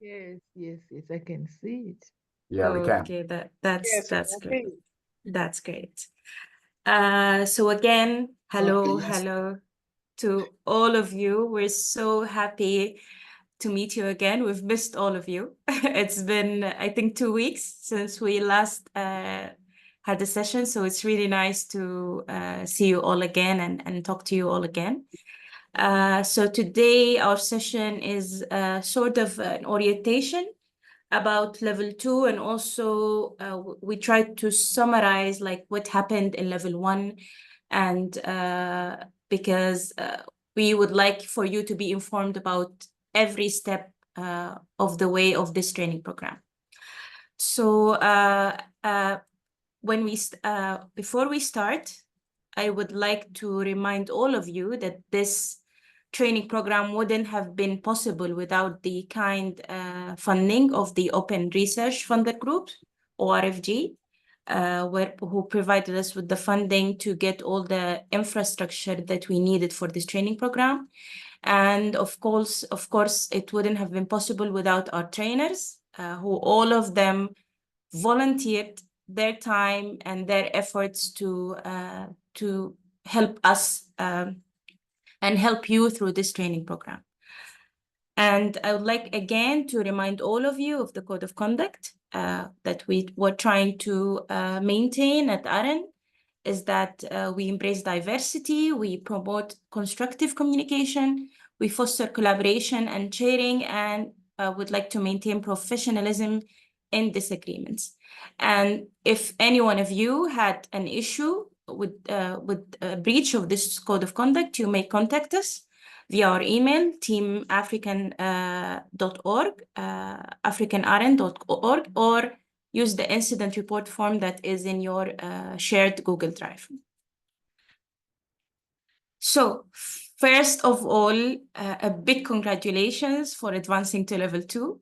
Yes, yes, yes, I can see it. Yeah, we can. Okay, Yes, we that's can great. see it. That's great. So again, Okay, yes. hello to all of you. We're so happy to meet you again. We've missed all of you. It's been, I think, 2 weeks since we last had a session, so it's really nice to see you all again and talk to you all again. So today our session is sort of an orientation about level 2, and also we tried to summarize like what happened in level 1, and because we would like for you to be informed about every step of the way of this training program. So before we start, I would like to remind all of you that this training program wouldn't have been possible without the kind funding of the Open Research Funded Group, ORFG, who provided us with the funding to get all the infrastructure that we needed for this training program. And of course, it wouldn't have been possible without our trainers, who all of them volunteered their time and their efforts to help us and help you through this training program. And I would like again to remind all of you of the code of conduct that we were trying to maintain at AREN, is that we embrace diversity, we promote constructive communication, we foster collaboration and sharing, and would like to maintain professionalism in disagreements. And if any one of you had an issue with a breach of this code of conduct, you may contact us via our email, teamafrican.org, africanaren.org, or use the incident report form that is in your shared Google Drive. So first of all, a big congratulations for advancing to level 2.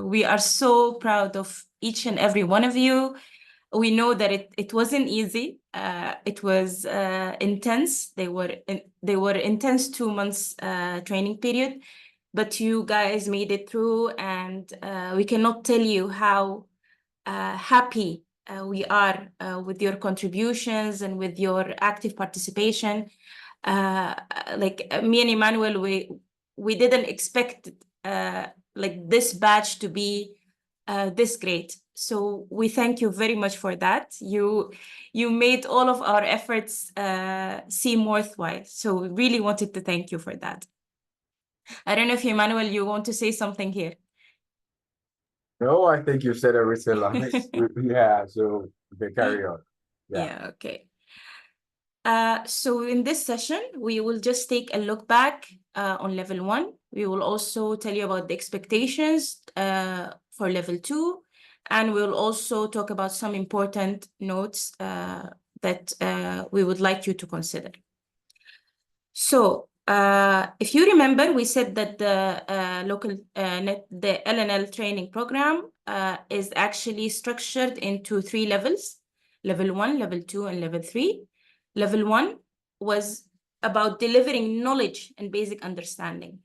We are so proud of each and every one of you. We know that it wasn't easy. It was intense. They were intense 2 months training period, but you guys made it through, and we cannot tell you how happy we are with your contributions and with your active participation. Like me and Emmanuel, we didn't expect like this batch to be this great. So we thank you very much for that. You made all of our efforts seem worthwhile. So we really wanted to thank you for that. I don't know if Emmanuel, you want to say something here. No, I think you said everything, Lamis. Yeah, so okay, carry on. Yeah. Yeah, okay. So in this session, we will just take a look back on level 1. We will also tell you about the expectations for level 2, and we'll also talk about some important notes that we would like you to consider. So if you remember, we said that the the LNL training program is actually structured into 3 levels: level 1, level 2, and level 3. Level 1 was about delivering knowledge and basic understanding.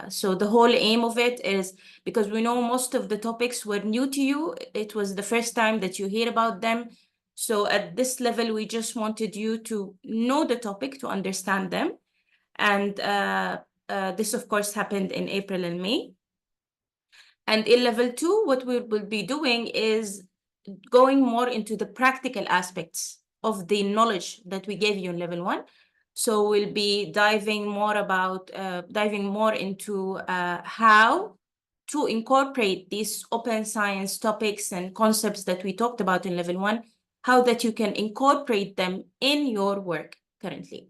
So the whole aim of it is, because we know most of the topics were new to you, it was the first time that you hear about them. So at this level, we just wanted you to know the topic, to understand them. And this, of course, happened in April and May. And in level 2, what we will be doing is going more into the practical aspects of the knowledge that we gave you in level 1. So we'll be diving more into how to incorporate these open science topics and concepts that we talked about in level 1, how that you can incorporate them in your work currently.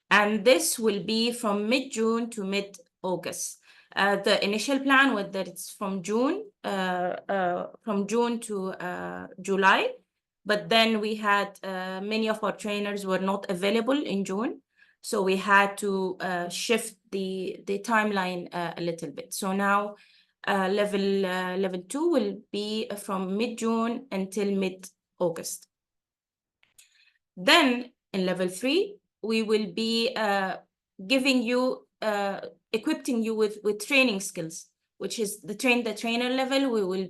And this will be from mid-June to mid-August. The initial plan was that it's from June to July, but then we had many of our trainers were not available in June, so we had to shift the timeline a little bit. So now level 2 will be from mid-June until mid-August. Then in level 3, we will be equipping you with training skills which is the train the trainer level. We will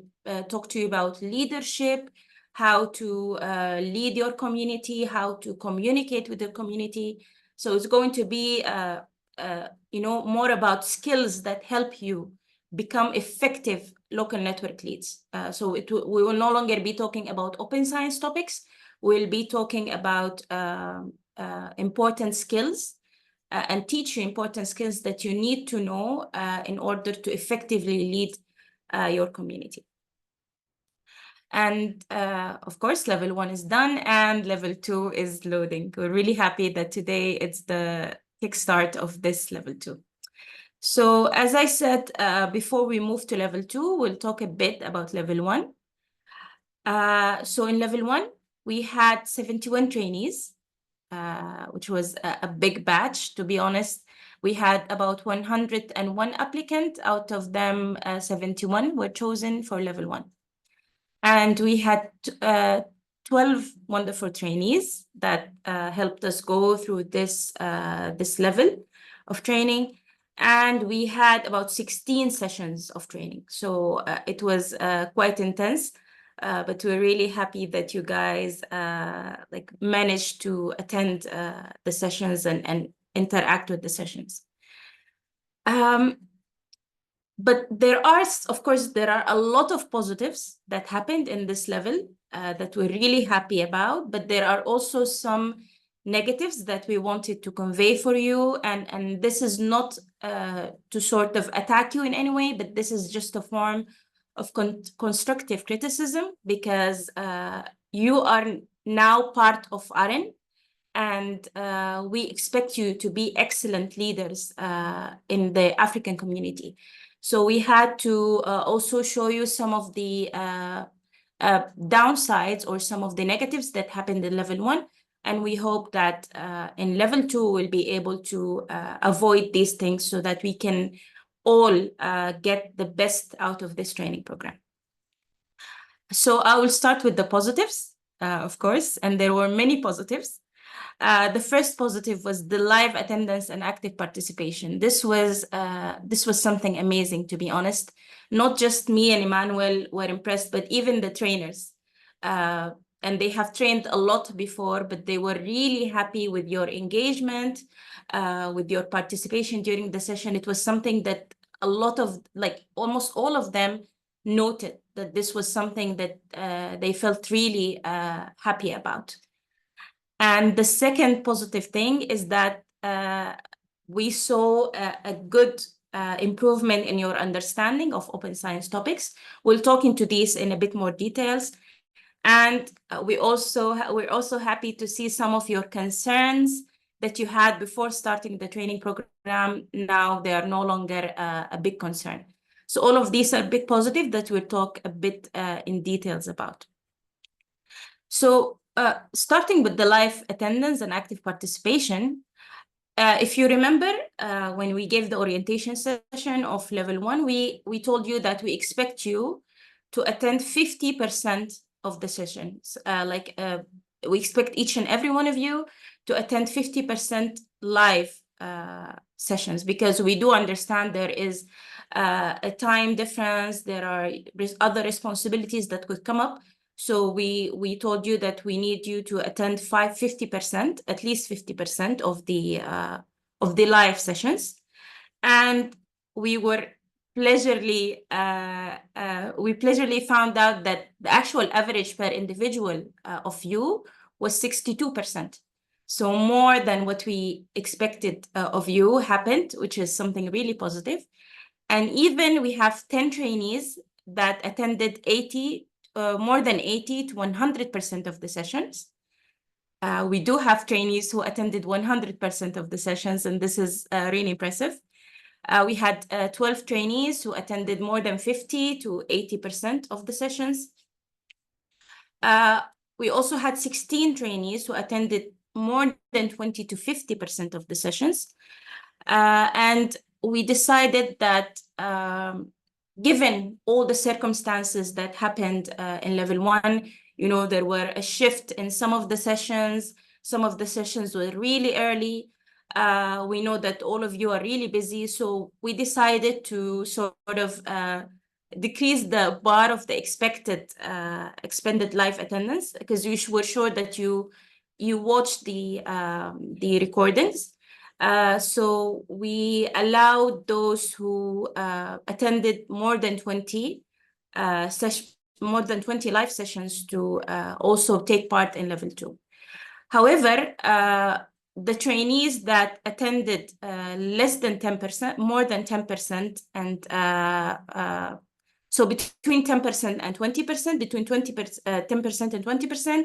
talk to you about leadership, how to lead your community, how to communicate with the community. So it's going to be, you know, more about skills that help you become effective local network leads. So we will no longer be talking about open science topics. We'll be talking about important skills and teach you important skills that you need to know in order to effectively lead your community. And of course, level 1 is done and level 2 is loading. We're really happy that today it's the kickstart of this level 2. So as I said, before we move to level 2, we'll talk a bit about level 1. So in level 1, we had 71 trainees, which was a big batch, to be honest. We had about 101 applicants. Out of them, 71 were chosen for level 1. And we had 12 wonderful trainees that helped us go through this level of training. And we had about 16 sessions of training. So it was quite intense, but we're really happy that you guys like managed to attend the sessions and interact with the sessions. But there are, of course, there are a lot of positives that happened in this level that we're really happy about, but there are also some negatives that we wanted to convey for you. And this is not to sort of attack you in any way, but this is just a form of constructive criticism, because you are now part of AREN, and we expect you to be excellent leaders in the African community. So we had to also show you some of the downsides or some of the negatives that happened in level 1. And we hope that in level 2, we'll be able to avoid these things so that we can all get the best out of this training program. So I will start with the positives, of course, and there were many positives. The first positive was the live attendance and active participation. This was something amazing, to be honest. Not just me and Emmanuel were impressed, but even the trainers. And they have trained a lot before, but they were really happy with your engagement, with your participation during the session. It was something that a lot of, like almost all of them, noted that this was something that they felt really happy about. And the second positive thing is that we saw a good improvement in your understanding of open science topics. We'll talk into these in a bit more details. And we're also happy to see some of your concerns that you had before starting the training program. Now they are no longer a big concern. So all of these are big positive that we'll talk a bit in details about. So starting with the live attendance and active participation, if you remember, when we gave the orientation session of level 1, we told you that we expect you to attend 50% of the sessions. We expect each and every one of you to attend 50% live sessions, because we do understand there is a time difference, there are other responsibilities that could come up. So we told you that we need you to attend 50%, at least 50% of the live sessions. And we pleasurably found out that the actual average per individual of you was 62%. So more than what we expected of you happened, which is something really positive. And even we have 10 trainees that attended more than 80 to 100% of the sessions. We do have trainees who attended 100% of the sessions, and this is really impressive. We had 12 trainees who attended more than 50 to 80% of the sessions. We also had 16 trainees who attended more than 20 to 50% of the sessions. And we decided that given all the circumstances that happened in level 1, you know, there were a shift in some of the sessions. Some of the sessions were really early. We know that all of you are really busy, so we decided to sort of decrease the bar of the expended live attendance, because we were sure that you watched the recordings. So we allowed those who attended more than 20 live sessions to also take part in level 2. However, the trainees that attended less than 10%, more than 10%, and so between 10% and 20%, between 10% and 20%,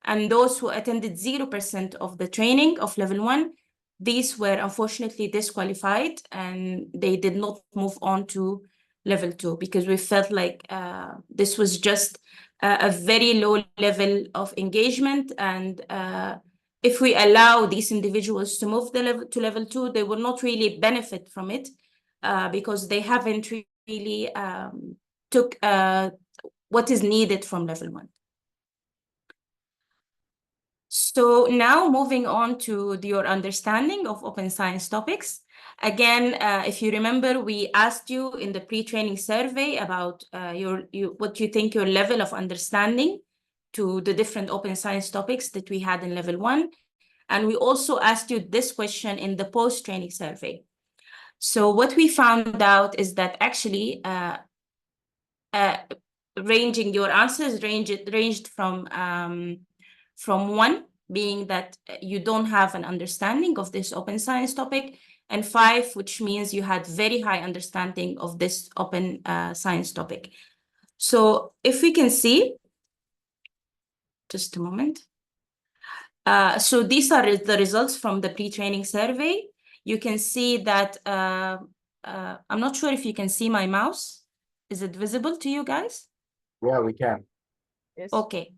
and those who attended 0% of the training of level 1, these were unfortunately disqualified, and they did not move on to level 2, because we felt like this was just a very low level of engagement, and if we allow these individuals to move to level 2, they will not really benefit from it, because they haven't really took what is needed from level 1. So now moving on to your understanding of open science topics. Again, if you remember, we asked you in the pre-training survey about what you think your level of understanding to the different open science topics that we had in level 1. And we also asked you this question in the post-training survey. So what we found out is that actually ranging your answers ranged from 1, being that you don't have an understanding of this open science topic, and 5, which means you had very high understanding of this open science topic. So if we can see, just a moment. So these are the results from the pre-training survey. You can see that, I'm not sure if you can see my mouse. Is it visible to you guys? Yeah, we can. Yes. Okay.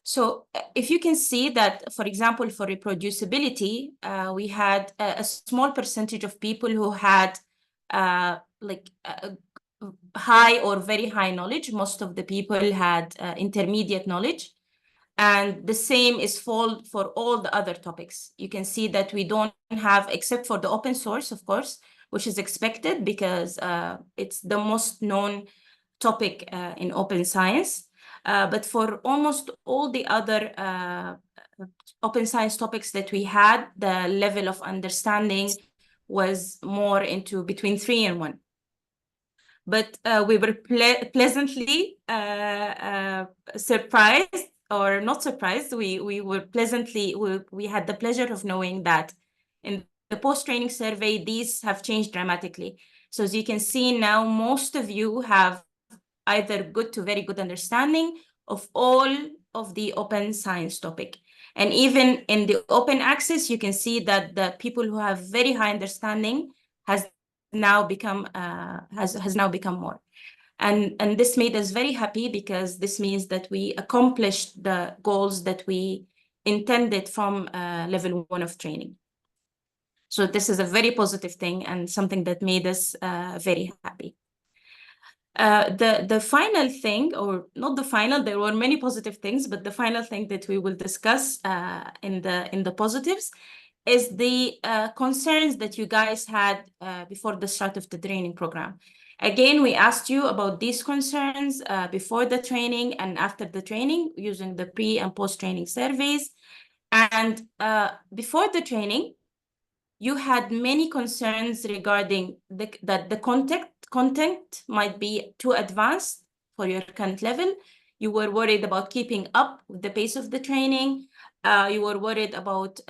So if you can see that, for example, for reproducibility, we had a small percentage of people who had high or very high knowledge. Most of the people had intermediate knowledge. And the same is for all the other topics. You can see that we don't have, except for the open source, of course, which is expected because it's the most known topic in open science. But for almost all the other open science topics that we had, the level of understanding was more into between 3 and 1. But we were pleasantly surprised, or not surprised. We were pleasantly, we had the pleasure of knowing that in the post-training survey, these have changed dramatically. So as you can see now, most of you have either good to very good understanding of all of the open science topic. And even in the open access, you can see that the people who have very high understanding has now become more. And this made us very happy, because this means that we accomplished the goals that we intended from level 1 of training. So this is a very positive thing and something that made us very happy. The final thing, or not the final, there were many positive things, but the final thing that we will discuss in the positives is the concerns that you guys had before the start of the training program. Again, we asked you about these concerns before the training and after the training using the pre and post-training surveys. And before the training, you had many concerns regarding that the content might be too advanced for your current level. You were worried about keeping up with the pace of the training. You were worried about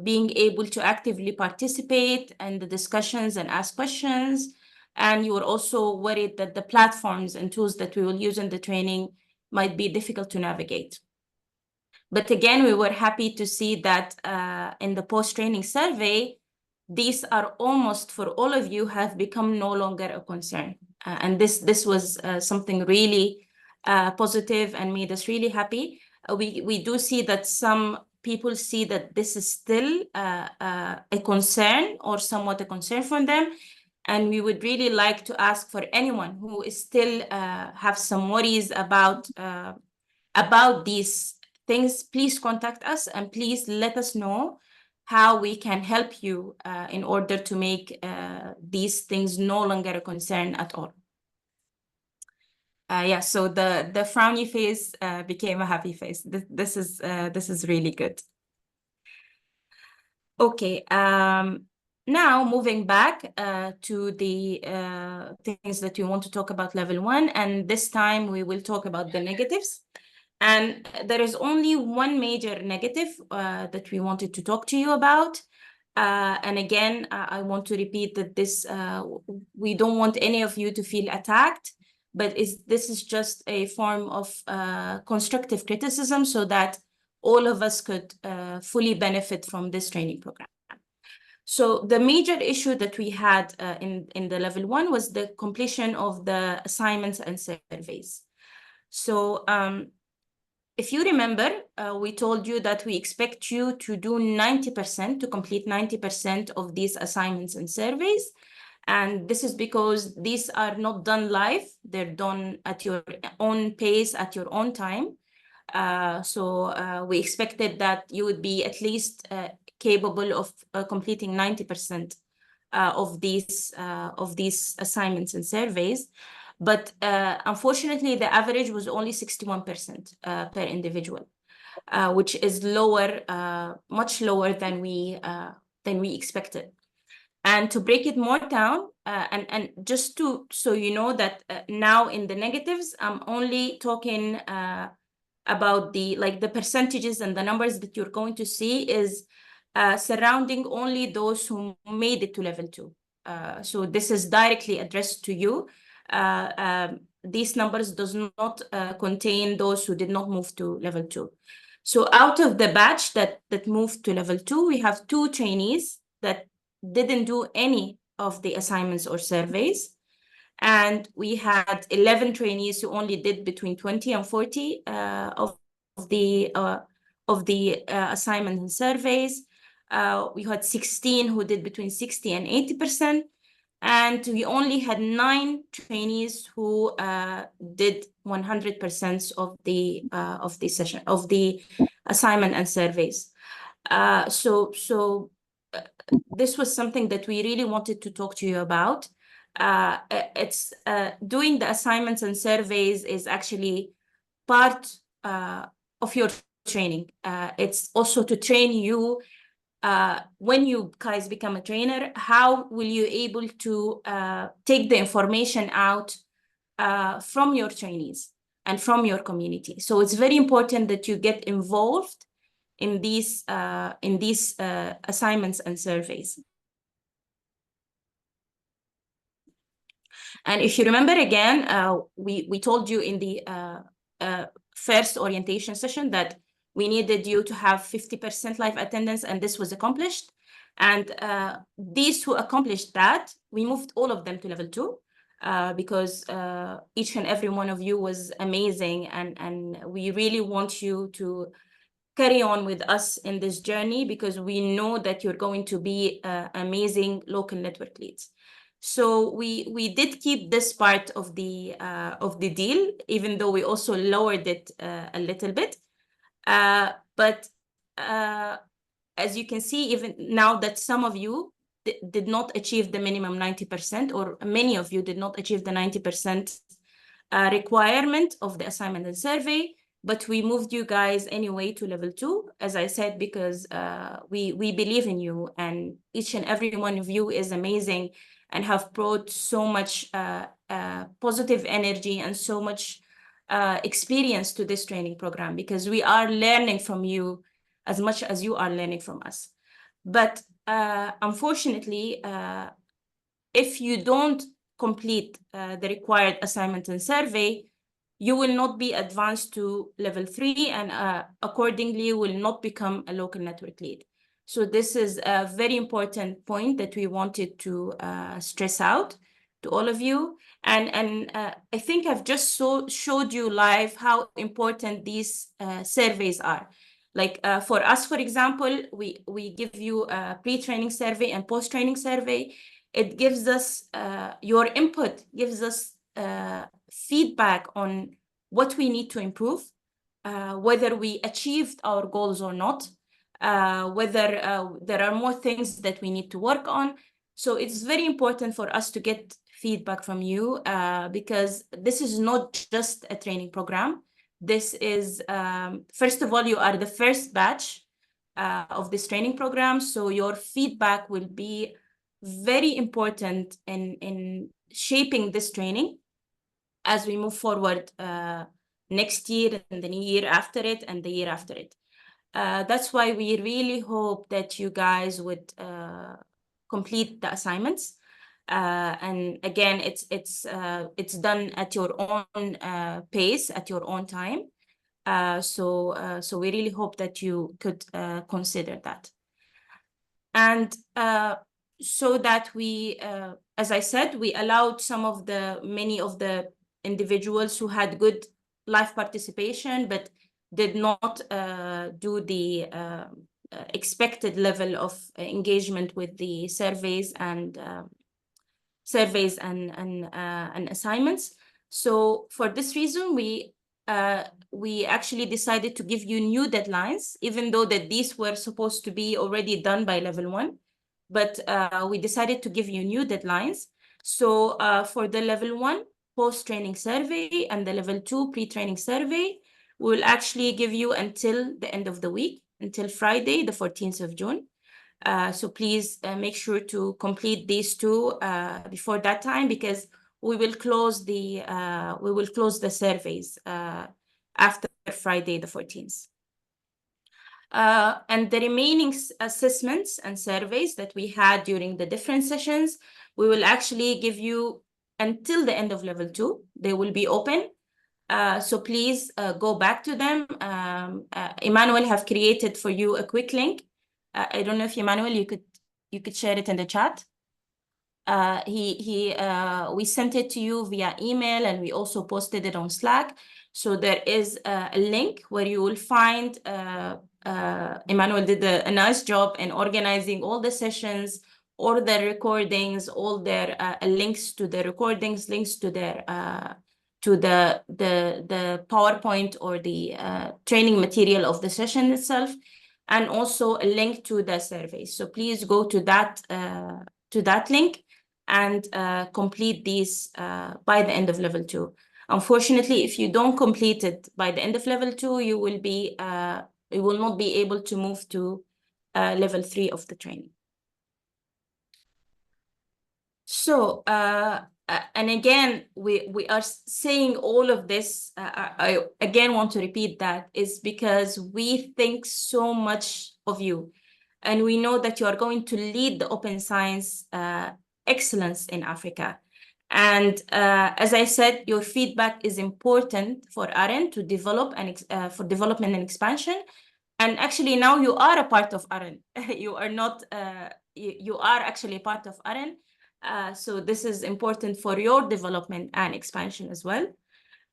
being able to actively participate in the discussions and ask questions. And you were also worried that the platforms and tools that we will use in the training might be difficult to navigate. But again, we were happy to see that in the post-training survey, these are almost for all of you have become no longer a concern. And this was something really positive and made us really happy. We do see that some people see that this is still a concern or somewhat a concern for them. And we would really like to ask for anyone who is still have some worries about these things, please contact us and please let us know how we can help you in order to make these things no longer a concern at all. Yeah, so the frowny face became a happy face. This is really good. Okay, now moving back to the things that we want to talk about level 1, and this time we will talk about the negatives. And there is only one major negative that we wanted to talk to you about. And again, I want to repeat that this we don't want any of you to feel attacked, but this is just a form of constructive criticism so that all of us could fully benefit from this training program. So the major issue that we had in the level 1 was the completion of the assignments and surveys. So if you remember, we told you that we expect you to do 90%, to complete 90% of these assignments and surveys. And this is because these are not done live. They're done at your own pace, at your own time. So we expected that you would be at least capable of completing 90% of these assignments and surveys. But unfortunately, the average was only 61% per individual, which is lower, much lower than we expected. And to break it more down, and just to so you know that now in the negatives, I'm only talking about the percentages and the numbers that you're going to see is surrounding only those who made it to level 2. So this is directly addressed to you. These numbers does not contain those who did not move to level 2. So out of the batch that moved to level 2, we have 2 trainees that didn't do any of the assignments or surveys. And we had 11 trainees who only did between 20 and 40 of the assignments and surveys. We had 16 who did between 60 and 80%. And we only had 9 trainees who did 100% of the session of the assignment and surveys. So this was something that we really wanted to talk to you about. It's doing the assignments and surveys is actually part of your training. It's also to train you when you guys become a trainer, how will you able to take the information out from your trainees and from your community. So it's very important that you get involved in these assignments and surveys. And if you remember again, we told you in the first orientation session that we needed you to have 50% live attendance, and this was accomplished. And these who accomplished that, we moved all of them to level 2 because each and every one of you was amazing, and we really want you to carry on with us in this journey because we know that you're going to be amazing local network leads. So we did keep this part of the deal, even though we also lowered it a little bit. But as you can see, even now that some of you did not achieve the minimum 90%, or many of you did not achieve the 90% requirement of the assignment and survey, but we moved you guys anyway to level 2, as I said, because we believe in you, and each and every one of you is amazing and have brought so much positive energy and so much experience to this training program, because we are learning from you as much as you are learning from us. But unfortunately, if you don't complete the required assignment and survey, you will not be advanced to level 3, and accordingly will not become a local network lead. So this is a very important point that we wanted to stress out to all of you. And I think I've just showed you live how important these surveys are. Like for us, for example, we give you a pre-training survey and post-training survey. It gives us, your input gives us feedback on what we need to improve, whether we achieved our goals or not. whether there are more things that we need to work on. So it's very important for us to get feedback from you because this is not just a training program. This is, first of all, you are the first batch of this training program. So your feedback will be very important in shaping this training as we move forward next year and the year after it and the year after it. That's why we really hope that you guys would complete the assignments. And again, it's done at your own pace, at your own time. So we really hope that you could consider that. And so that we, as I said, we allowed many of the individuals who had good live participation, but did not do the expected level of engagement with the surveys and assignments. So for this reason, we actually decided to give you new deadlines, even though that these were supposed to be already done by level 1. But we decided to give you new deadlines. So for the level 1 post-training survey and the level 2 pre-training survey, we'll actually give you until the end of the week, until Friday, the 14th of June. So please make sure to complete these two before that time, because we will close the surveys after Friday the 14th. And the remaining assessments and surveys that we had during the different sessions, we will actually give you until the end of level 2. They will be open. So please go back to them. Emmanuel have created for you a quick link. I don't know if Emmanuel, you could share it in the chat. We sent it to you via email, and we also posted it on Slack. So there is a link where you will find, Emmanuel did a nice job in organizing all the sessions, all the recordings, all their links to the recordings, links to their to the PowerPoint or the training material of the session itself, and also a link to the survey. So please go to that link and complete these by the end of level 2. Unfortunately, if you don't complete it by the end of level 2, you will not be able to move to level 3 of the training. So, and again, we are saying all of this, I again want to repeat that, is because we think so much of you. And we know that you are going to lead the open science excellence in Africa. And as I said, your feedback is important for AREN to develop and for development and expansion. And actually now you are a part of AREN. You are not, you are actually a part of AREN. So this is important for your development and expansion as well.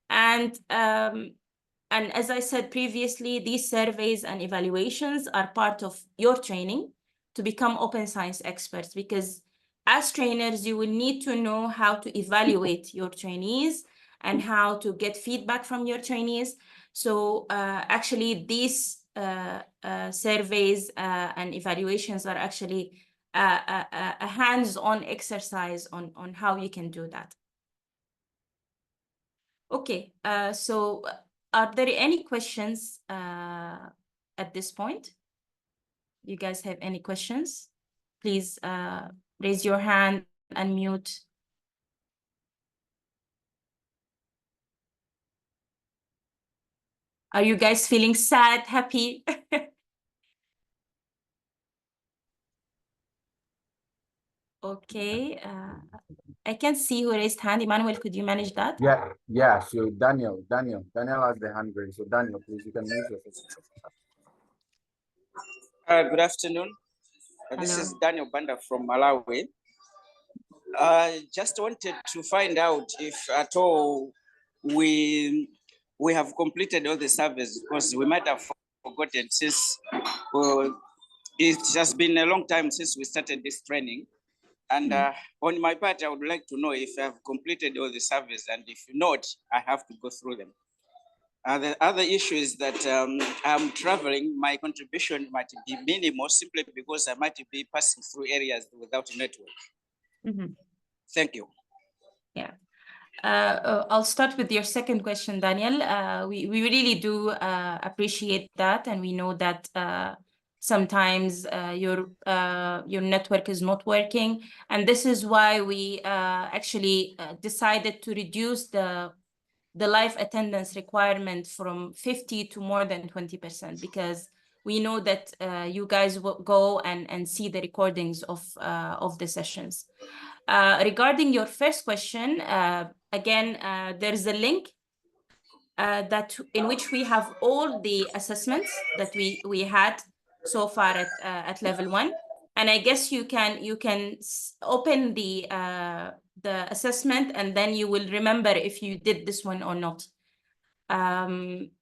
And as I said previously, these surveys and evaluations are part of your training to become open science experts, because as trainers, you will need to know how to evaluate your trainees and how to get feedback from your trainees. So actually these surveys and evaluations are actually a hands-on exercise on how you can do that. Okay, so are there any questions at this point? You guys have any questions? Please raise your hand, unmute. Are you guys feeling sad, happy? Okay, I can see who raised hand. Emmanuel, could you manage that? Yeah. So Daniel has the hand raised. So Daniel, please, you can use yourself. Good afternoon. This is Daniel Banda from Malawi. Just wanted to find out if at all we have completed all the surveys, because we might have forgotten, since it has been a long time since we started this training. And on my part, I would like to know if I have completed all the surveys, and if not, I have to go through them. The other issue is that I'm traveling. My contribution might be minimal simply because I might be passing through areas without network. Thank you. Yeah. I'll start with your second question, Daniel. We really do appreciate that, and we know that sometimes your network is not working, and this is why we actually decided to reduce the live attendance requirement from 50 to more than 20%, because we know that you guys will go and see the recordings of the sessions. Regarding your first question, again, there's a link that in which we have all the assessments that we had so far at level 1, and I guess you can open the assessment, and then you will remember if you did this one or not.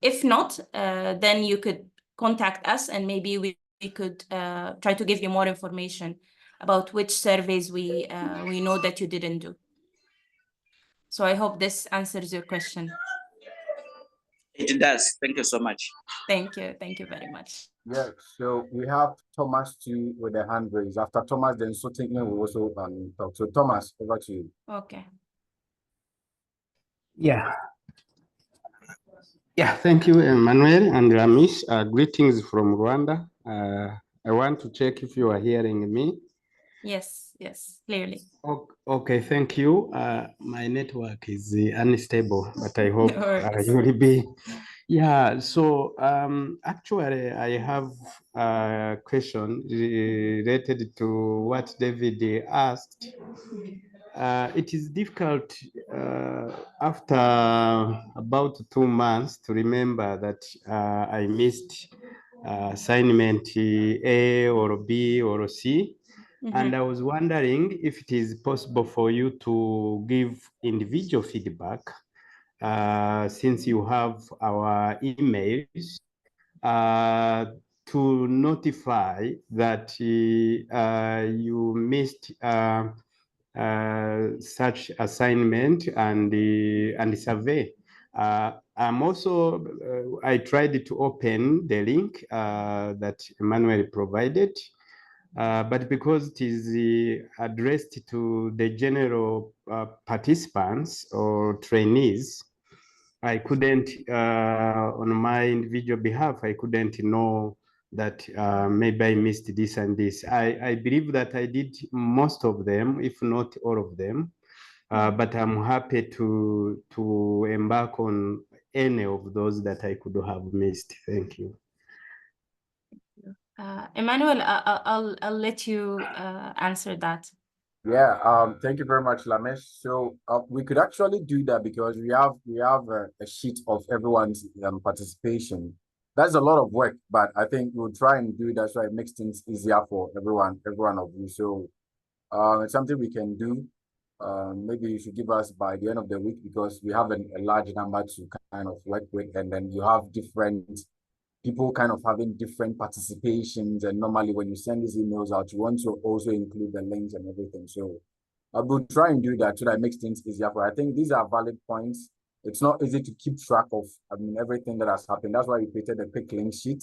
If not, then you could contact us, and maybe we could try to give you more information about which surveys we know that you didn't do. So I hope this answers your question. It does. Thank you so much. Thank you. Thank you very much. Yeah, so we have Thomas too with the hand raised. After Thomas, then Sotignan will also talk. So Thomas, over to you. Okay. Yeah. Yeah, thank you, Emmanuel and Lamis. Greetings from Rwanda. I want to check if you are hearing me. Yes, clearly. Okay, thank you. My network is unstable, but I hope worries. you will be. Yeah, so actually, I have a question related to what David asked. It is difficult after about 2 months to remember that I missed assignment A or B or C. And I was wondering if it is possible for you to give individual feedback since you have our emails to notify that you missed such assignment and survey. I'm also, I tried to open the link that Emmanuel provided, but because it is addressed to the general participants or trainees, I couldn't, on my individual behalf, I couldn't know that maybe I missed this and this. I believe that I did most of them, if not all of them, but I'm happy to embark on any of those that I could have missed. Thank you. Emmanuel, I'll let you answer that. Yeah, thank you very much, Lamesh. So we could actually do that because we have a sheet of everyone's participation. That's a lot of work, but I think we'll try and do that so it makes things easier for everyone of you. So it's something we can do. Maybe you should give us by the end of the week because we have a large number to kind of work with, and then you have different people kind of having different participations. And normally when you send these emails out, you want to also include the links and everything. So I will try and do that so that it makes things easier. But I think these are valid points. It's not easy to keep track of, everything that has happened. That's why we created a quick link sheet.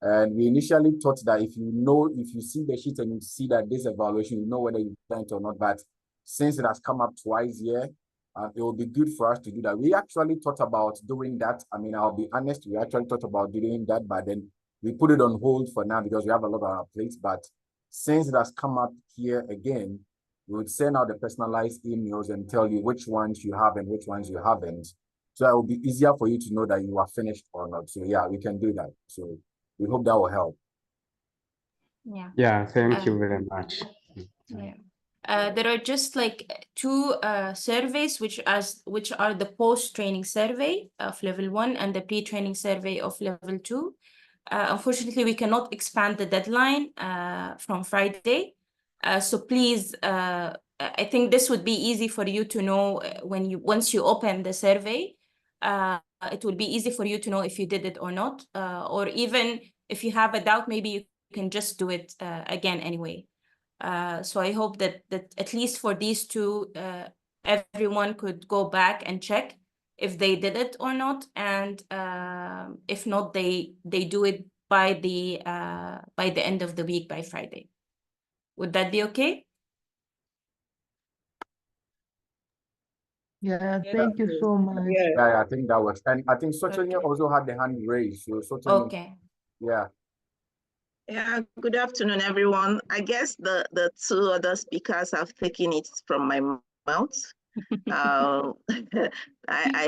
And we initially thought that if you see the sheet and you see that this evaluation, you know whether you've done it or not. But since it has come up twice here, it will be good for us to do that. We actually thought about doing that. I'll be honest, we actually thought about doing that, but then we put it on hold for now because we have a lot on our plates. But since it has come up here again, we would send out the personalized emails and tell you which ones you have and which ones you haven't. So it will be easier for you to know that you are finished or not. So yeah, we can do that. So we hope that will help. Yeah, thank you very much. Yeah. There are just like 2 surveys, which are the post-training survey of level 1 and the pre-training survey of level 2. Unfortunately, we cannot expand the deadline from Friday. So please, I think this would be easy for you to know once you open the survey. It will be easy for you to know if you did it or not, or even if you have a doubt, maybe you can just do it again anyway. So I hope that at least for these 2, everyone could go back and check if they did it or not, and if not, they do it by the end of the week, by Friday. Would that be okay? Yeah, thank you so much. Yeah, I think that works. And I think Sotonia Okay. also had the hand raised. So Sotonia, Okay. yeah. Yeah, good afternoon, everyone. I guess the two other speakers have taken it from my mouth. I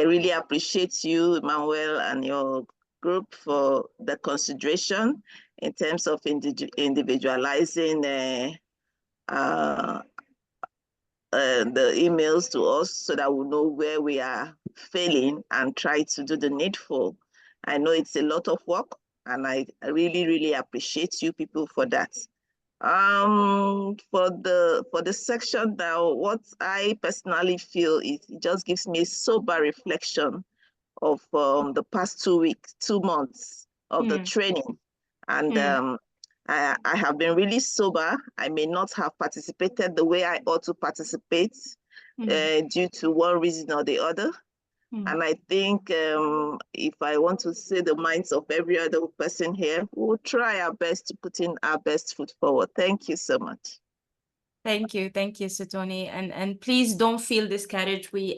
really appreciate you, Emmanuel, and your group for the consideration in terms of individualizing the emails to us so that we know where we are failing and try to do the needful. I know it's a lot of work, and I really, really appreciate you people for that. For the section now, what I personally feel is it just gives me a sober reflection of the past 2 months of the training. And I have been really sober. I may not have participated the way I ought to participate due to one reason or the other. And I think if I want to say the minds of every other person here, we'll try our best to put in our best foot forward. Thank you so much. Thank you, Sotoni, and please don't feel discouraged. We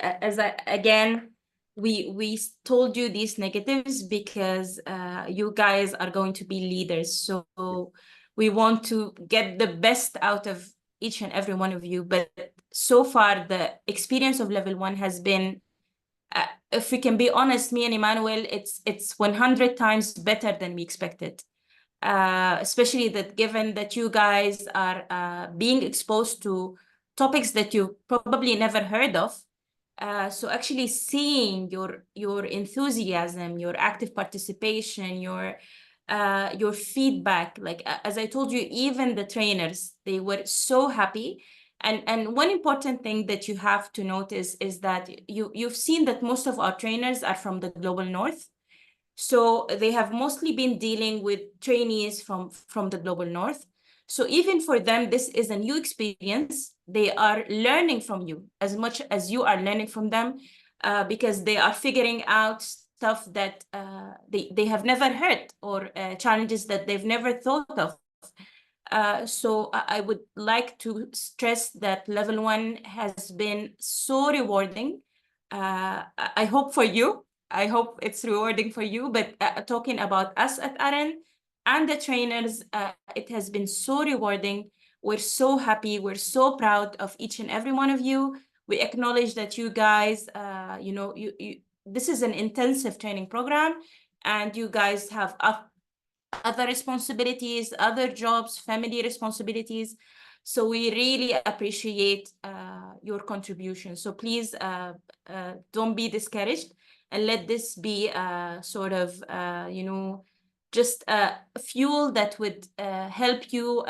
told you these negatives because you guys are going to be leaders. So we want to get the best out of each and every one of you. But so far, the experience of level 1 has been, if we can be honest, me and Emmanuel, it's 100 times better than we expected. Especially that given that you guys are being exposed to topics that you probably never heard of. So actually seeing your enthusiasm, your active participation, your feedback, like as I told you, even the trainers, they were so happy. And one important thing that you have to notice is that you've seen that most of our trainers are from the Global North. So they have mostly been dealing with trainees from the Global North. So even for them, this is a new experience. They are learning from you as much as you are learning from them, because they are figuring out stuff that they have never heard, or challenges that they've never thought of. So I would like to stress that level 1 has been so rewarding. I hope for you. I hope it's rewarding for you, but talking about us at AREN and the trainers, it has been so rewarding. We're so happy. We're so proud of each and every one of you. We acknowledge that you guys, this is an intensive training program, and you guys have other responsibilities, other jobs, family responsibilities. So we really appreciate your contribution. So please don't be discouraged, and let this be sort of, just a fuel that would help you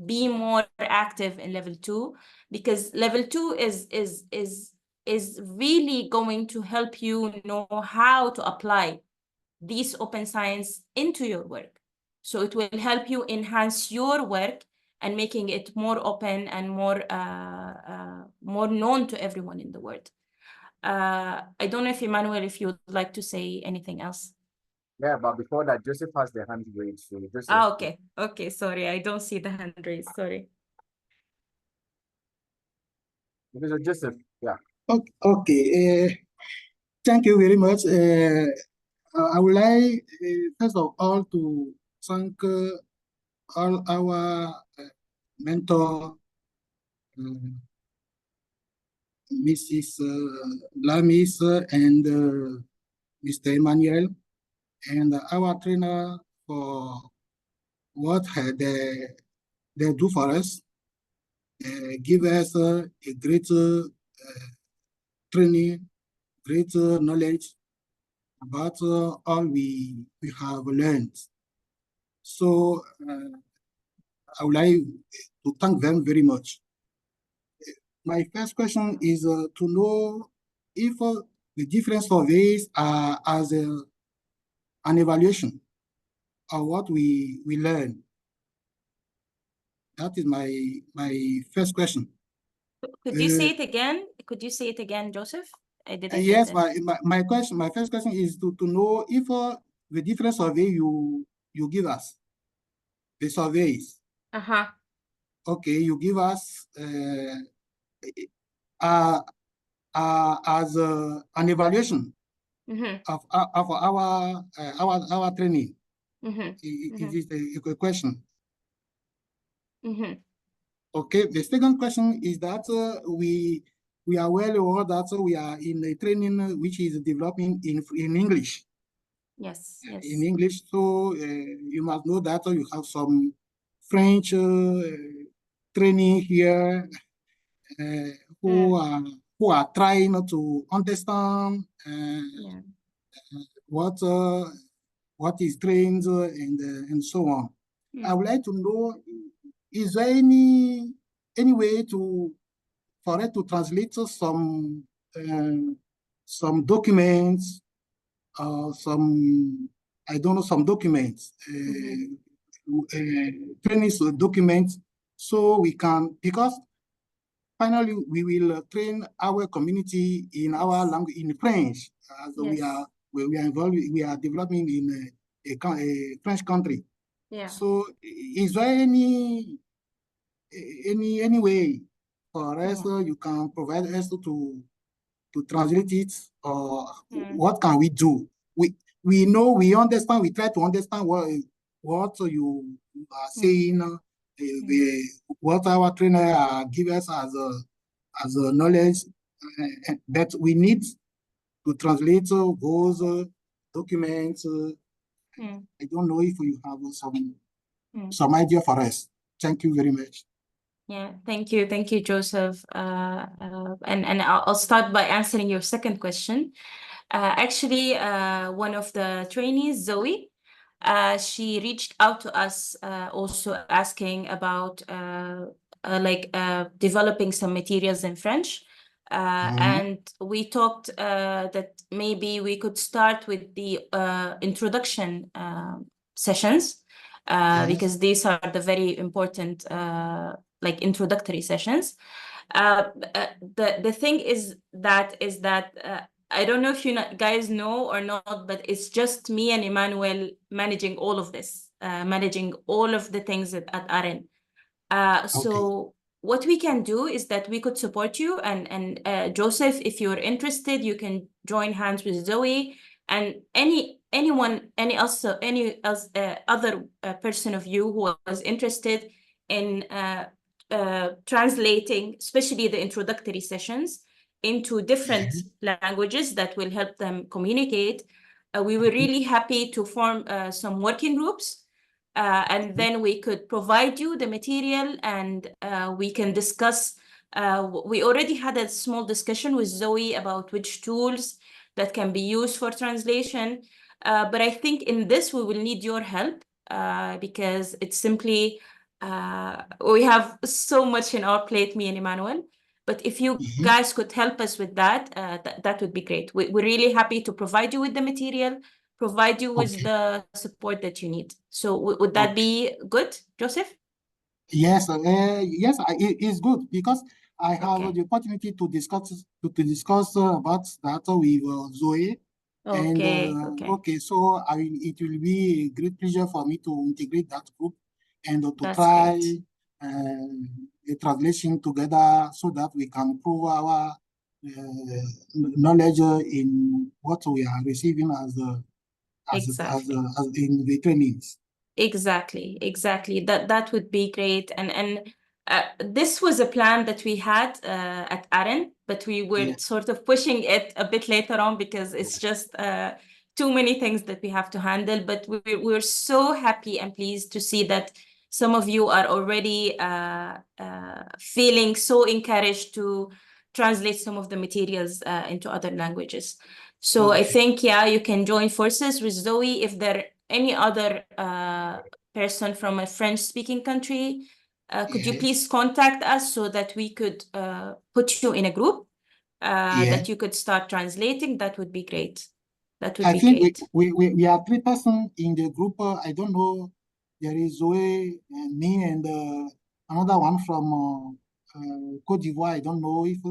be more active in level 2, because level 2 is really going to help you know how to apply these open science into your work. So it will help you enhance your work and making it more open and more known to everyone in the world. I don't know if Emmanuel, if you'd like to say anything else. Yeah, but before that, Joseph has the hand raised. So Joseph, Okay, sorry, I don't see the hand raised, sorry. because Joseph, yeah. Okay, thank you very much. I would like, first of all, to thank all our mentor, Mrs. Lamis and Mr. Emmanuel, and our trainer for what they do for us, give us a great training, great knowledge about all we have learned. So I would like to thank them very much. My first question is to know if the different surveys are as an evaluation of what we learn. That is my first question. Could you say it again? Could you say it again, Joseph? I didn't Yes, get that. my first question is to know if the different survey you give us, the surveys. Okay, you give us as an evaluation of our training. Is it a question? Okay, the second question is that we are well aware that we are in a training which is developing in English. Yes, yes. In English, so you must know that you have some French training here who are trying to understand what is trained and so on. I would like to know, is there any way for it to translate some documents, some, I don't know, some documents, training documents, so we can, because finally we will train our community in our language, in French, as we are involved, we are developing in a French country. Yeah. So is there any way for us you can provide us to translate it, or what can we do? We know, we understand, we try to understand what you are saying, what our trainer give us as a knowledge, but we need to translate those documents. I don't know if you have some idea for us. Thank you very much. Yeah, thank you, Joseph. And I'll start by answering your second question. Actually, one of the trainees, Zoe, she reached out to us also asking about developing some materials in French. And we talked that maybe we could start with the introduction sessions, because these are the very important introductory sessions. The thing is that I don't know if you guys know or not, but it's just me and Emmanuel managing all of this, managing all of the things at AREN. So what we can do is that we could support you, and Joseph, if you're interested, you can join hands with Zoe and any other person of you who was interested in translating, especially the introductory sessions, into different languages that will help them communicate. We were really happy to form some working groups. And then we could provide you the material, and we can discuss. We already had a small discussion with Zoe about which tools that can be used for translation. But I think in this, we will need your help because it's simply, we have so much in our plate, me and Emmanuel. But if you guys could help us with that, that would be great. We're really happy to provide you with the material, provide you with the support that you need. So would that be good, Joseph? Yes, yes, it's good because I have the opportunity to discuss about that with Zoe. Okay. So it will be a great pleasure for me to integrate that group and to That's try great. a translation together so that we can improve our knowledge in what we are receiving as in the trainings. Exactly. That would be great. And this was a plan that we had at AREN, but we were sort of pushing it a bit later on because it's just too many things that we have to handle. But we're so happy and pleased to see that some of you are already feeling so encouraged to translate some of the materials into other languages. So I think, you can join forces with Zoe. If there any other person from a French-speaking country, could you please contact us so that we could put you in a group that you could start translating? That would be great. I think we are 3 persons in the group. I don't know. There is Zoe, and me, and another one from Cote d'Ivoire. I don't know if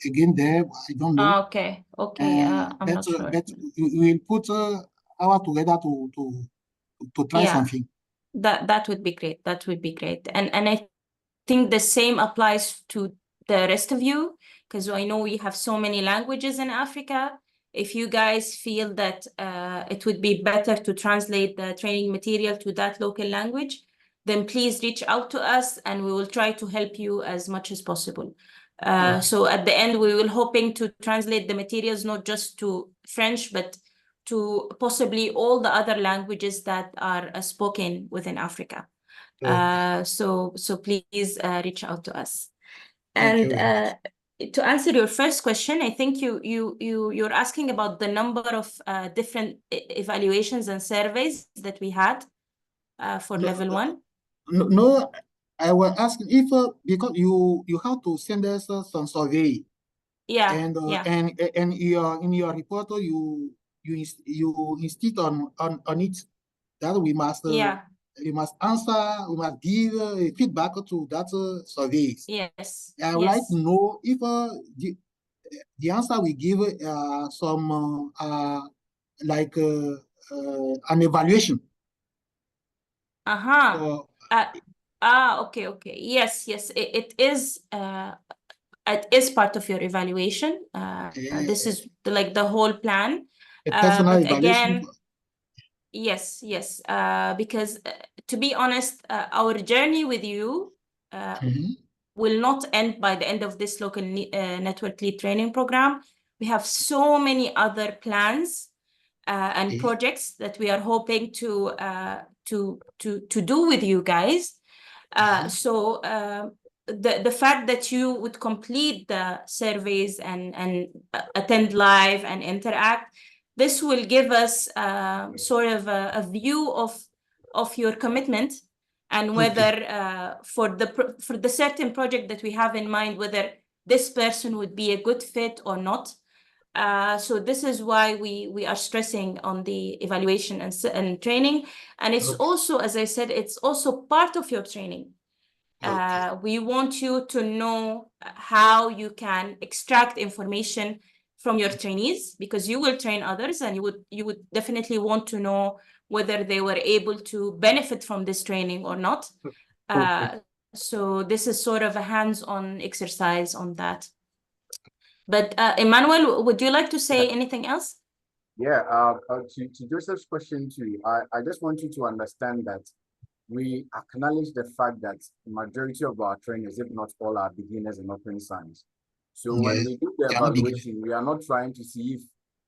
again there. I don't know. Okay, okay. I'm not sure. But we will put our together to try something. That would be great. That would be great. And I think the same applies to the rest of you, because I know we have so many languages in Africa. If you guys feel that it would be better to translate the training material to that local language, then please reach out to us and we will try to help you as much as possible. So at the end, we will hoping to translate the materials not just to French, but to possibly all the other languages that are spoken within Africa. So please reach out to us. And to answer your first question, I think you're asking about the number of different evaluations and surveys that we had for level 1. No, I was asking if because you have to send us some survey. And in your report you insist on it that we must answer, we must give feedback to that surveys. Yes. I would like to know if the answer we give some like an evaluation. Okay. Yes. It is part of your evaluation. This is like the whole plan. But again, yes, because to be honest, our journey with you will not end by the end of this local network lead training program. We have so many other plans and projects that we are hoping to do with you guys. So the fact that you would complete the surveys and attend live and interact, this will give us sort of a view of your commitment and whether for the certain project that we have in mind, whether this person would be a good fit or not. So this is why we are stressing on the evaluation and training. And it's also, as I said, it's also part of your training. We want you to know how you can extract information from your trainees, because you will train others and you would definitely want to know whether they were able to benefit from this training or not. So this is sort of a hands-on exercise on that. But Emmanuel, would you like to say anything else? To Joseph's question too, I just want you to understand that we acknowledge the fact that the majority of our trainers, if not all, are beginners in open science. So when we do the evaluation, we are not trying to see if,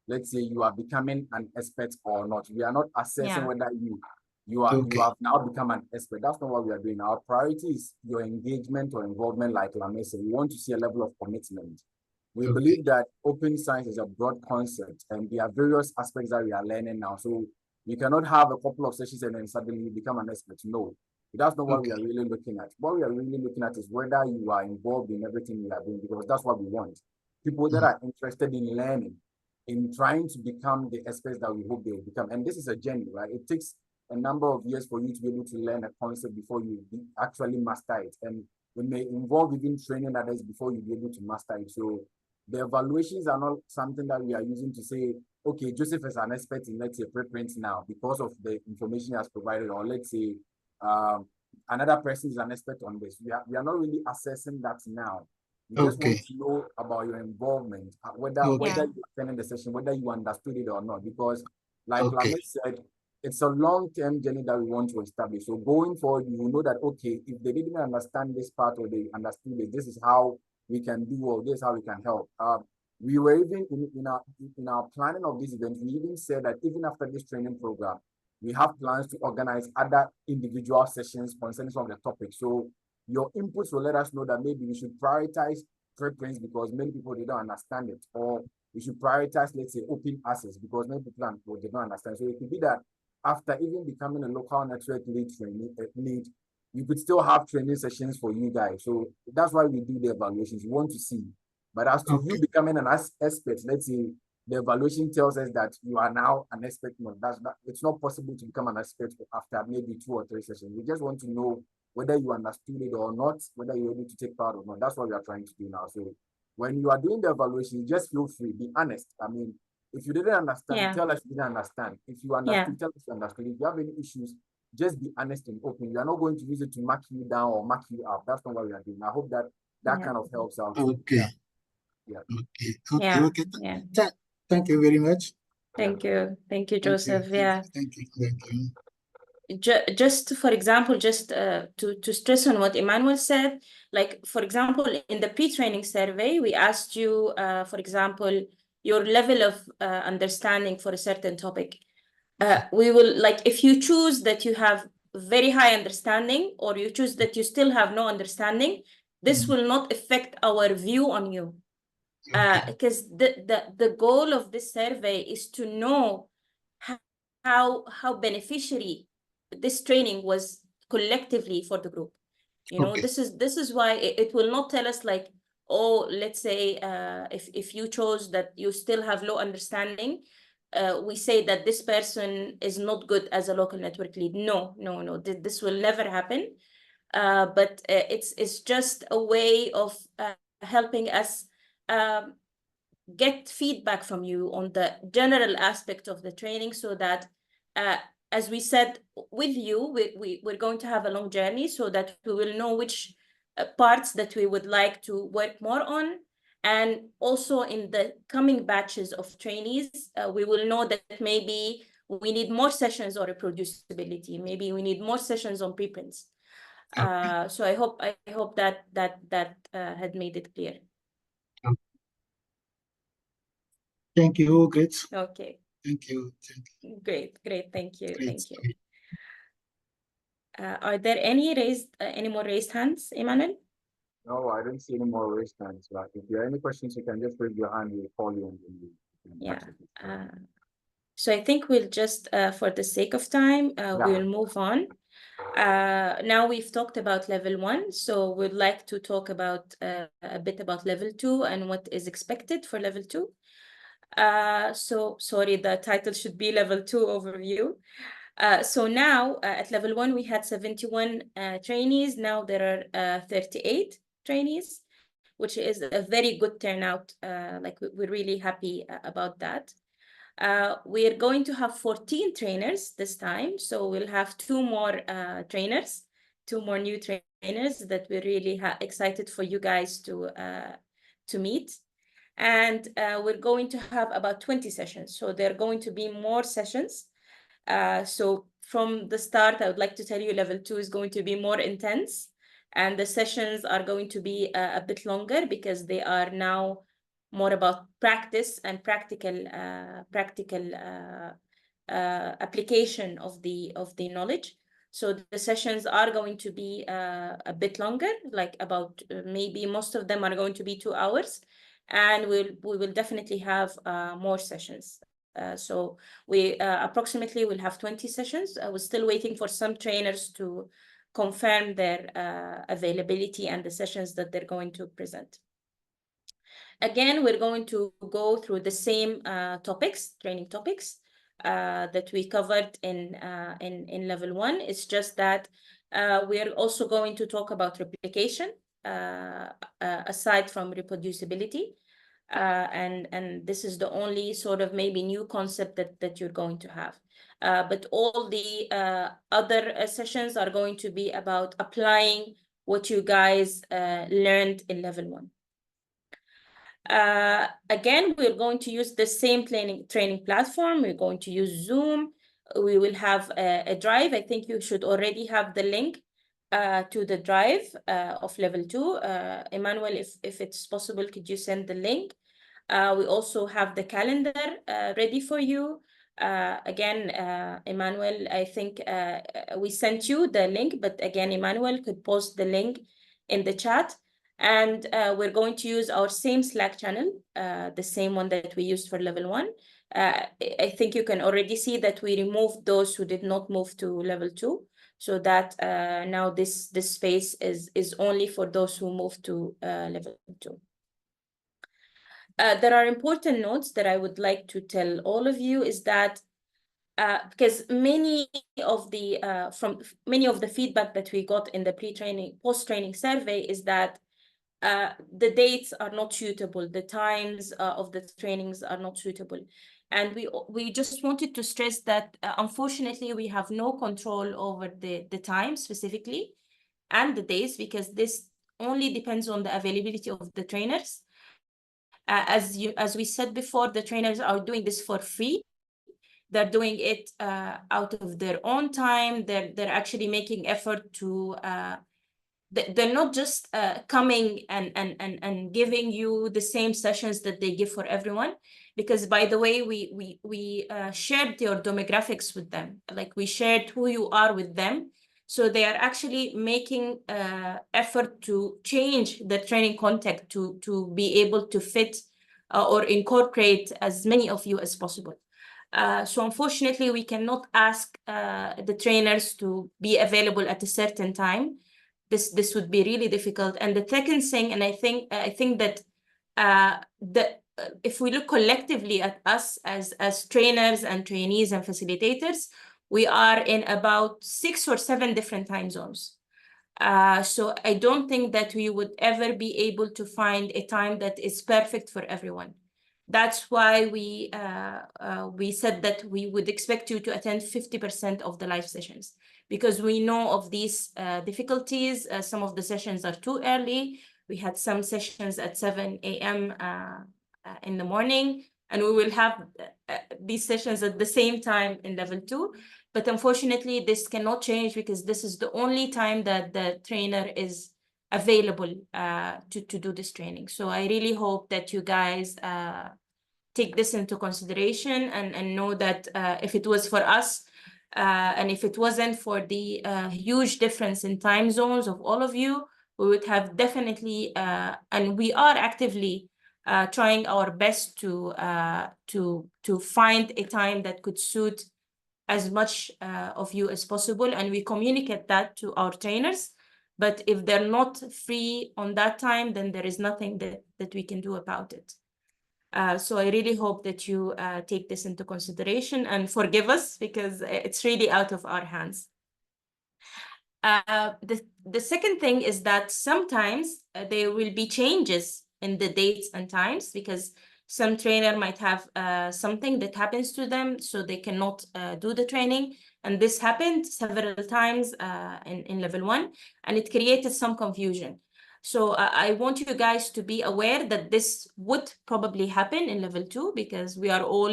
let's say, you are becoming an expert or not. We are not assessing whether you have now become an expert. That's not what we are doing. Our priority is your engagement or involvement, like Lamis said. We want to see a level of commitment. We believe that open science is a broad concept, and there are various aspects that we are learning now. So you cannot have a couple of sessions and then suddenly you become an expert. No, that's not what we are really looking at. What we are really looking at is whether you are involved in everything we are doing, because that's what we want. People that are interested in learning, in trying to become the experts that we hope they will become. And this is a journey, right? It takes a number of years for you to be able to learn a concept before you actually master it. And it may involve even training others before you be able to master it. So the evaluations are not something that we are using to say, okay, Joseph is an expert in, let's say, preprint now because of the information he has provided, or let's say another person is an expert on this. We are not really assessing that now. We just want to know about your involvement, whether you attended the session, whether you understood it or not, because like Lamis said, it's a long-term journey that we want to establish. So going forward, you will know that, okay, if they didn't understand this part or they understood it, this is how we can do, or this is how we can help. We were even in our planning of this event, we even said that even after this training program, we have plans to organize other individual sessions concerning some of the topics. So your inputs will let us know that maybe we should prioritize preprints because many people they don't understand it, or we should prioritize, let's say, open access because many people they don't understand. So it could be that after even becoming a local network lead, you could still have training sessions for you guys. So that's why we do the evaluations. We want to see. But as to you becoming an expert, let's say the evaluation tells us that you are now an expert. No, it's not possible to become an expert after maybe 2 or 3 sessions. We just want to know whether you understood it or not, whether you're able to take part or not. That's what we are trying to do now. So when you are doing the evaluation, just feel free, be honest. I mean, if you didn't understand, tell us you didn't understand. If you understood, tell us you understood. If you have any issues, just be honest and open. You are not going to use it to mark you down or mark you up. That's not what we are doing. I hope that kind of helps out. Okay. Yeah. Okay. Thank you very much. Thank you, Joseph. Thank you. Just for example, just to stress on what Emmanuel said, like, for example, in the pre-training survey, we asked you, for example, your level of understanding for a certain topic. We will, like, if you choose that you have very high understanding, or you choose that you still have no understanding, this will not affect our view on you. Because the goal of this survey is to know how beneficiary this training was collectively for the group. You know, this is why it will not tell us, like, oh, let's say if you chose that you still have low understanding, we say that this person is not good as a local network lead. No, this will never happen. But it's just a way of helping us get feedback from you on the general aspect of the training, so that as we said, with you, we're going to have a long journey, so that we will know which parts that we would like to work more on. And also in the coming batches of trainees, we will know that maybe we need more sessions on reproducibility. Maybe we need more sessions on preprints. So I hope that had made it clear. Thank you. Great. Okay. Thank you. Great. Thank you. Great. Thank you. Are there any more raised hands, Emmanuel? No, I don't see any more raised hands. But if there are any questions, you can just raise your hand. We'll call you. So I think we'll just, for the sake of time, we'll move on. Now we've talked about level 1, so we'd like to talk about a bit about level 2 and what is expected for level 2. So sorry, the title should be level 2 overview. So now at level 1, we had 71 trainees. Now there are 38 trainees, which is a very good turnout. Like, we're really happy about that. We're going to have 14 trainers this time. So we'll have 2 more trainers, 2 more new trainers that we're really excited for you guys to meet. And we're going to have about 20 sessions. So there are going to be more sessions. So from the start, I would like to tell you level 2 is going to be more intense. And the sessions are going to be a bit longer, because they are now more about practice and practical application of the knowledge. So the sessions are going to be a bit longer, like about maybe most of them are going to be 2 hours. And we will definitely have more sessions. So we approximately will have 20 sessions. We're still waiting for some trainers to confirm their availability and the sessions that they're going to present. Again, we're going to go through the same training topics that we covered in level 1. It's just that we're also going to talk about replication aside from reproducibility. And this is the only sort of maybe new concept that you're going to have. But all the other sessions are going to be about applying what you guys learned in level 1. Again, we're going to use the same training platform. We're going to use Zoom. We will have a drive. I think you should already have the link to the drive of level 2. Emmanuel, if it's possible, could you send the link? We also have the calendar ready for you. Again, Emmanuel, I think we sent you the link, but again, Emmanuel could post the link in the chat. And we're going to use our same Slack channel, the same one that we used for level 1. I think you can already see that we removed those who did not move to level 2, so that now this space is only for those who moved to level 2. There are important notes that I would like to tell all of you, is that because many of the feedback that we got in the pre-training, post-training survey is that the dates are not suitable, the times of the trainings are not suitable. And we just wanted to stress that unfortunately we have no control over the time specifically and the days, because this only depends on the availability of the trainers. As we said before, the trainers are doing this for free. They're doing it out of their own time. They're actually making effort to they're not just coming and giving you the same sessions that they give for everyone, because by the way, we shared your demographics with them, like we shared who you are with them. So they are actually making effort to change the training content to be able to fit or incorporate as many of you as possible. So unfortunately, we cannot ask the trainers to be available at a certain time. This would be really difficult. And the second thing, and I think that if we look collectively at us as trainers and trainees and facilitators, we are in about 6 or 7 different time zones. So I don't think that we would ever be able to find a time that is perfect for everyone. That's why we said that we would expect you to attend 50% of the live sessions, because we know of these difficulties. Some of the sessions are too early. We had some sessions at 7 a.m. In the morning, and we will have these sessions at the same time in level 2. But unfortunately, this cannot change because this is the only time that the trainer is available to do this training. So I really hope that you guys take this into consideration and know that if it was for us and if it wasn't for the huge difference in time zones of all of you, we would have definitely, and we are actively trying our best to find a time that could suit as much of you as possible, and we communicate that to our trainers. But if they're not free on that time, then there is nothing that we can do about it. So I really hope that you take this into consideration and forgive us, because it's really out of our hands. The second thing is that sometimes there will be changes in the dates and times, because some trainer might have something that happens to them, so they cannot do the training. And this happened several times in level 1, and it created some confusion. So I want you guys to be aware that this would probably happen in level 2, because we are all,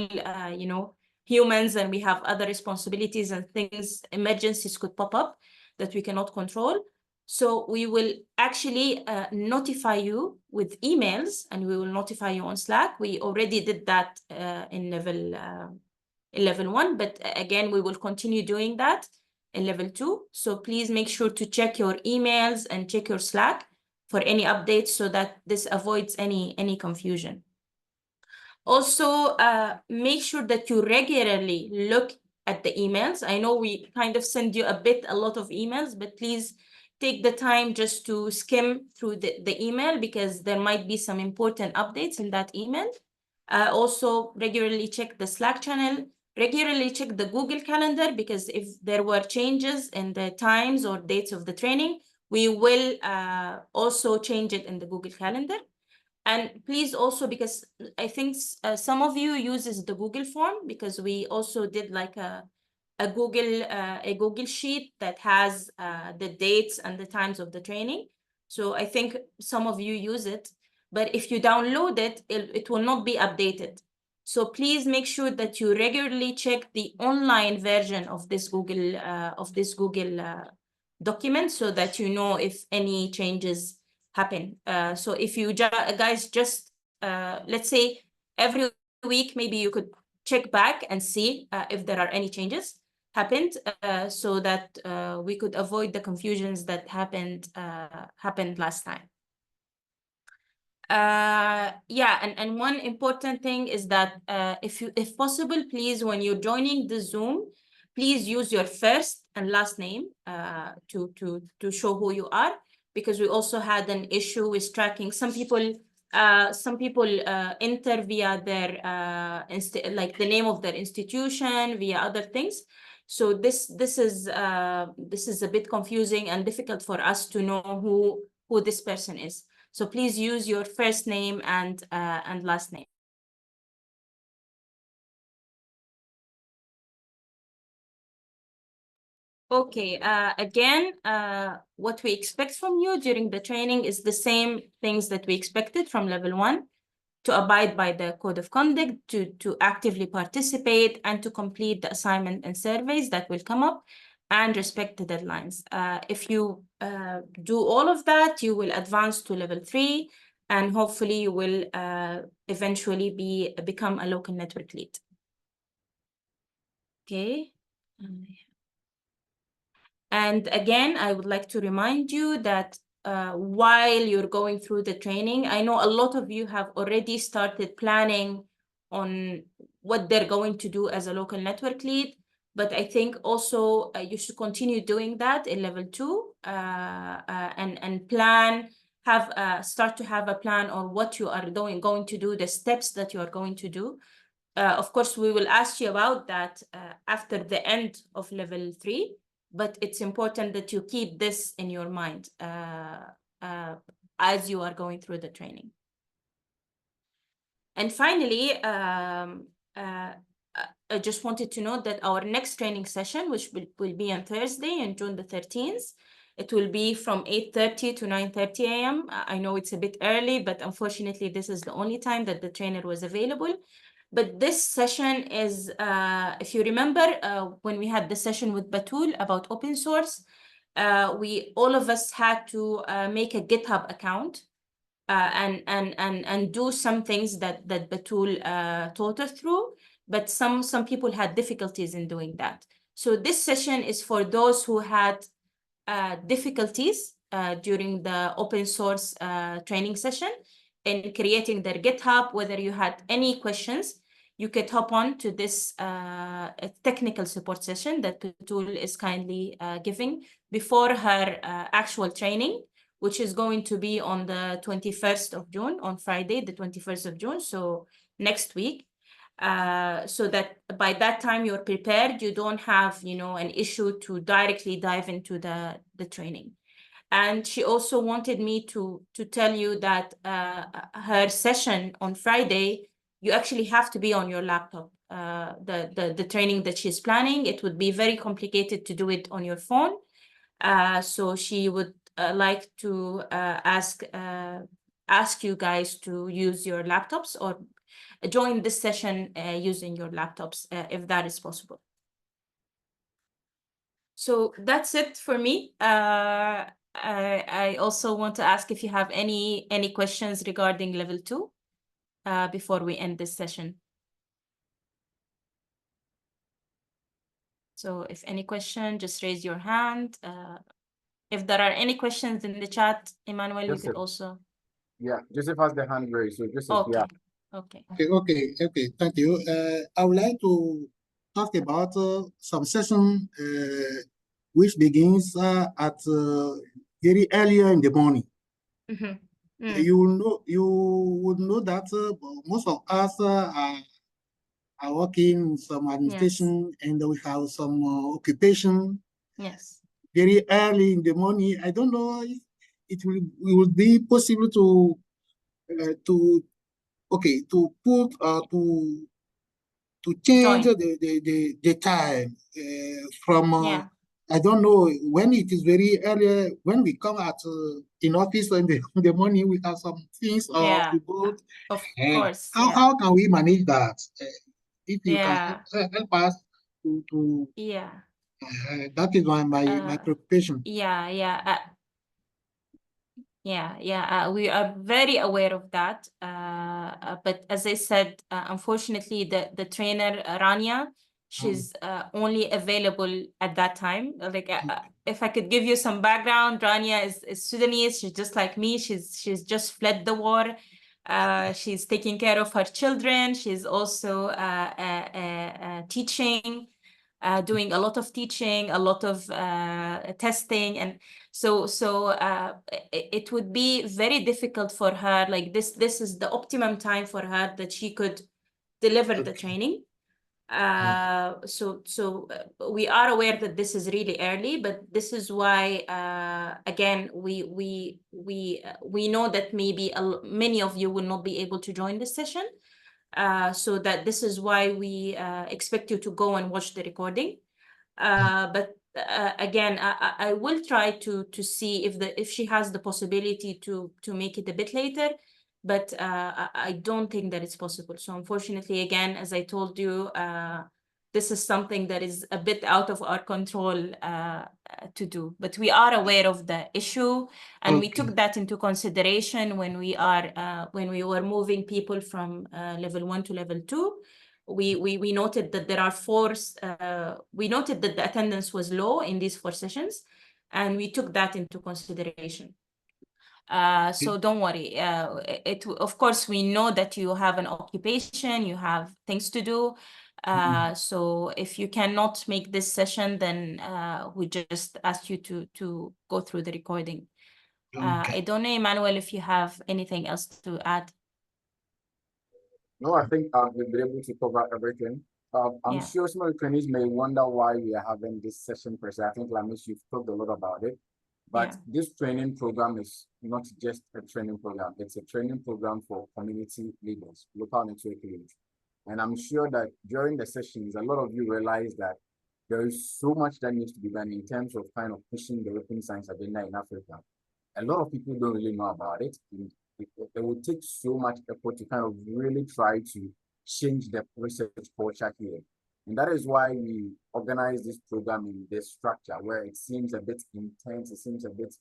you know, humans, and we have other responsibilities and things, emergencies could pop up that we cannot control. So we will actually notify you with emails, and we will notify you on Slack. We already did that in level 1, but again, we will continue doing that in level 2. So please make sure to check your emails and check your Slack for any updates, so that this avoids any confusion. Also, make sure that you regularly look at the emails. I know we kind of send you a lot of emails, but please take the time just to skim through the email, because there might be some important updates in that email. Also, regularly check the Slack channel, regularly check the Google Calendar, because if there were changes in the times or dates of the training, we will also change it in the Google Calendar. And please also, because I think some of you uses the Google form, because we also did like a Google sheet that has the dates and the times of the training. So I think some of you use it, but if you download it, it will not be updated. So please make sure that you regularly check the online version of this Google document, so that you know if any changes happen. So if you guys just, let's say every week, maybe you could check back and see if there are any changes happened, so that we could avoid the confusions that happened last time. Yeah, and one important thing is that if possible, please, when you're joining the Zoom, please use your first and last name to show who you are, because we also had an issue with tracking. Some people enter via their like the name of their institution, via other things. So this is a bit confusing and difficult for us to know who this person is. So please use your first name and last name. Okay, again, what we expect from you during the training is the same things that we expected from level 1, to abide by the code of conduct, to actively participate, and to complete the assignment and surveys that will come up, and respect the deadlines. If you do all of that, you will advance to level 3, and hopefully you will eventually become a local network lead. Okay. And again, I would like to remind you that while you're going through the training, I know a lot of you have already started planning on what they're going to do as a local network lead, but I think also you should continue doing that in level 2 and plan, start to have a plan on what you are going to do, the steps that you are going to do. Of course, we will ask you about that after the end of level 3. But it's important that you keep this in your mind as you are going through the training. And finally, I just wanted to note that our next training session, which will be on Thursday, on June the 13th, it will be from 8:30 to 9:30 a.m. I know it's a bit early, but unfortunately, this is the only time that the trainer was available. But this session is, if you remember, when we had the session with Batul about open source, all of us had to make a GitHub account and do some things that Batul taught us through. But some people had difficulties in doing that. So this session is for those who had difficulties during the open source training session in creating their GitHub. Whether you had any questions, you could hop on to this technical support session that Batul is kindly giving before her actual training, which is going to be on the 21st of June, on Friday, the 21st of June, so next week. So that by that time you're prepared, you don't have, an issue to directly dive into the training. And she also wanted me to tell you that her session on Friday, you actually have to be on your laptop. The training that she's planning, it would be very complicated to do it on your phone. So she would like to ask you guys to use your laptops or join this session using your laptops if that is possible. So that's it for me. I also want to ask if you have any questions regarding level 2 before we end this session. So if any question, just raise your hand. If there are any questions in the chat, Emmanuel, you could also. Yeah, Joseph has the hand raised. So Joseph, Okay. yeah. Okay. Thank you. I would like to talk about some session which begins at very earlier in the morning. You would know that most of us are working some administration, and we have some occupation. Yes. Very early in the morning. I don't know if it will be possible to change the time from I don't know when it is very early, when we come at in office in the morning, we have some things to go. Of course. How can we manage that? If you can help us to that is my preoccupation. We are very aware of that. But as I said, unfortunately, the trainer, Rania, she's only available at that time. Like, if I could give you some background, Rania is Sudanese. She's just like me. She's just fled the war. She's taking care of her children. She's also teaching. Doing a lot of teaching, a lot of testing, and so it would be very difficult for her. Like this is the optimum time for her that she could deliver the training. So we are aware that this is really early, but this is why again we know that maybe many of you will not be able to join this session. So that this is why we expect you to go and watch the recording. But again, I will try to see if she has the possibility to make it a bit later, but I don't think that it's possible. So unfortunately, again, as I told you, this is something that is a bit out of our control to do. But we are aware of the issue, and we took that into consideration when we were moving people from level 1 to level 2. We noted that there are we noted that the attendance was low in these 4 sessions, and we took that into consideration. So don't worry. Of course, we know that you have an occupation, you have things to do. So if you cannot make this session, then we just ask you to go through the recording. I don't know, Emmanuel, if you have anything else to add. No, I think we've been able to cover everything. I'm sure some of the trainees may wonder why we are having this session per se. I think, Lamis, you've talked a lot about it. But this training program is not just a training program. It's a training program for community leaders, local network leaders. And I'm sure that during the sessions, a lot of you realize that there is so much that needs to be done in terms of kind of pushing the open science agenda in Africa. A lot of people don't really know about it. It will take so much effort to kind of really try to change the research culture here. And that is why we organize this program in this structure where it seems a bit intense, it seems a bit,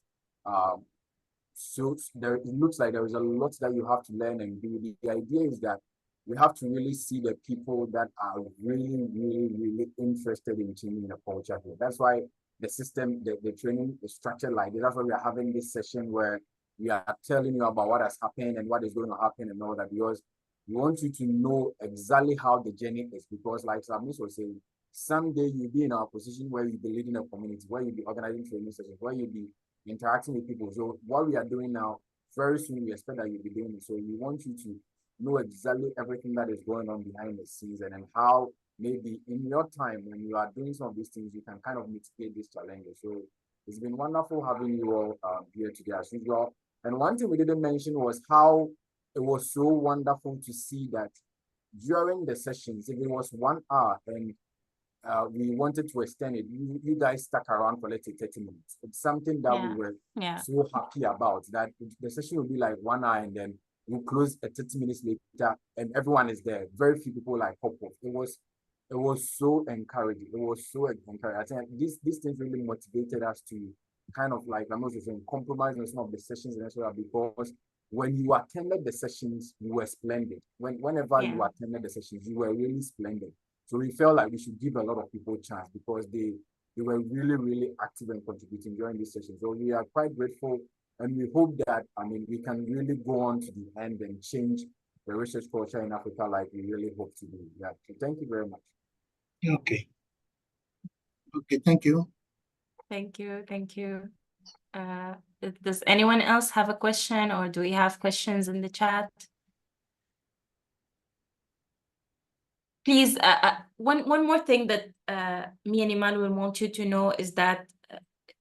so there, it looks like there is a lot that you have to learn and do. The idea is that we have to really see the people that are really, really, really interested in changing the culture here. That's why the system, the training is structured like this. That's why we are having this session where we are telling you about what has happened and what is going to happen and all that, because we want you to know exactly how the journey is. Because like Lamis was saying, someday you'll be in our position where you'll be leading a community, where you'll be organizing training sessions, where you'll be interacting with people. So what we are doing now, very soon we expect that you'll be doing it. So we want you to know exactly everything that is going on behind the scenes, and how maybe in your time when you are doing some of these things, you can kind of mitigate these challenges. So it's been wonderful having you all here today as usual. And one thing we didn't mention was how it was so wonderful to see that during the sessions, if it was 1 hour and we wanted to extend it, you guys stuck around for let's say 30 minutes. It's something that we were so happy about, that the session will be like 1 hour and then we'll close at 30 minutes later and everyone is there. Very few people like hop off. It was so encouraging. It was so encouraging. I think these things really motivated us to kind of like Lamis was saying, compromise on some of the sessions and so on, because when you attended the sessions, you were splendid. Whenever you attended the sessions, you were really splendid. So we felt like we should give a lot of people a chance because they were really, really active and contributing during this session. So we are quite grateful, and we hope that, I mean, we can really go on to the end and change the research culture in Africa like we really hope to do. Yeah. So thank you very much. Okay. Okay, thank you. Thank you. Thank you. Does anyone else have a question, or do we have questions in the chat? Please, one more thing that me and Emmanuel want you to know is that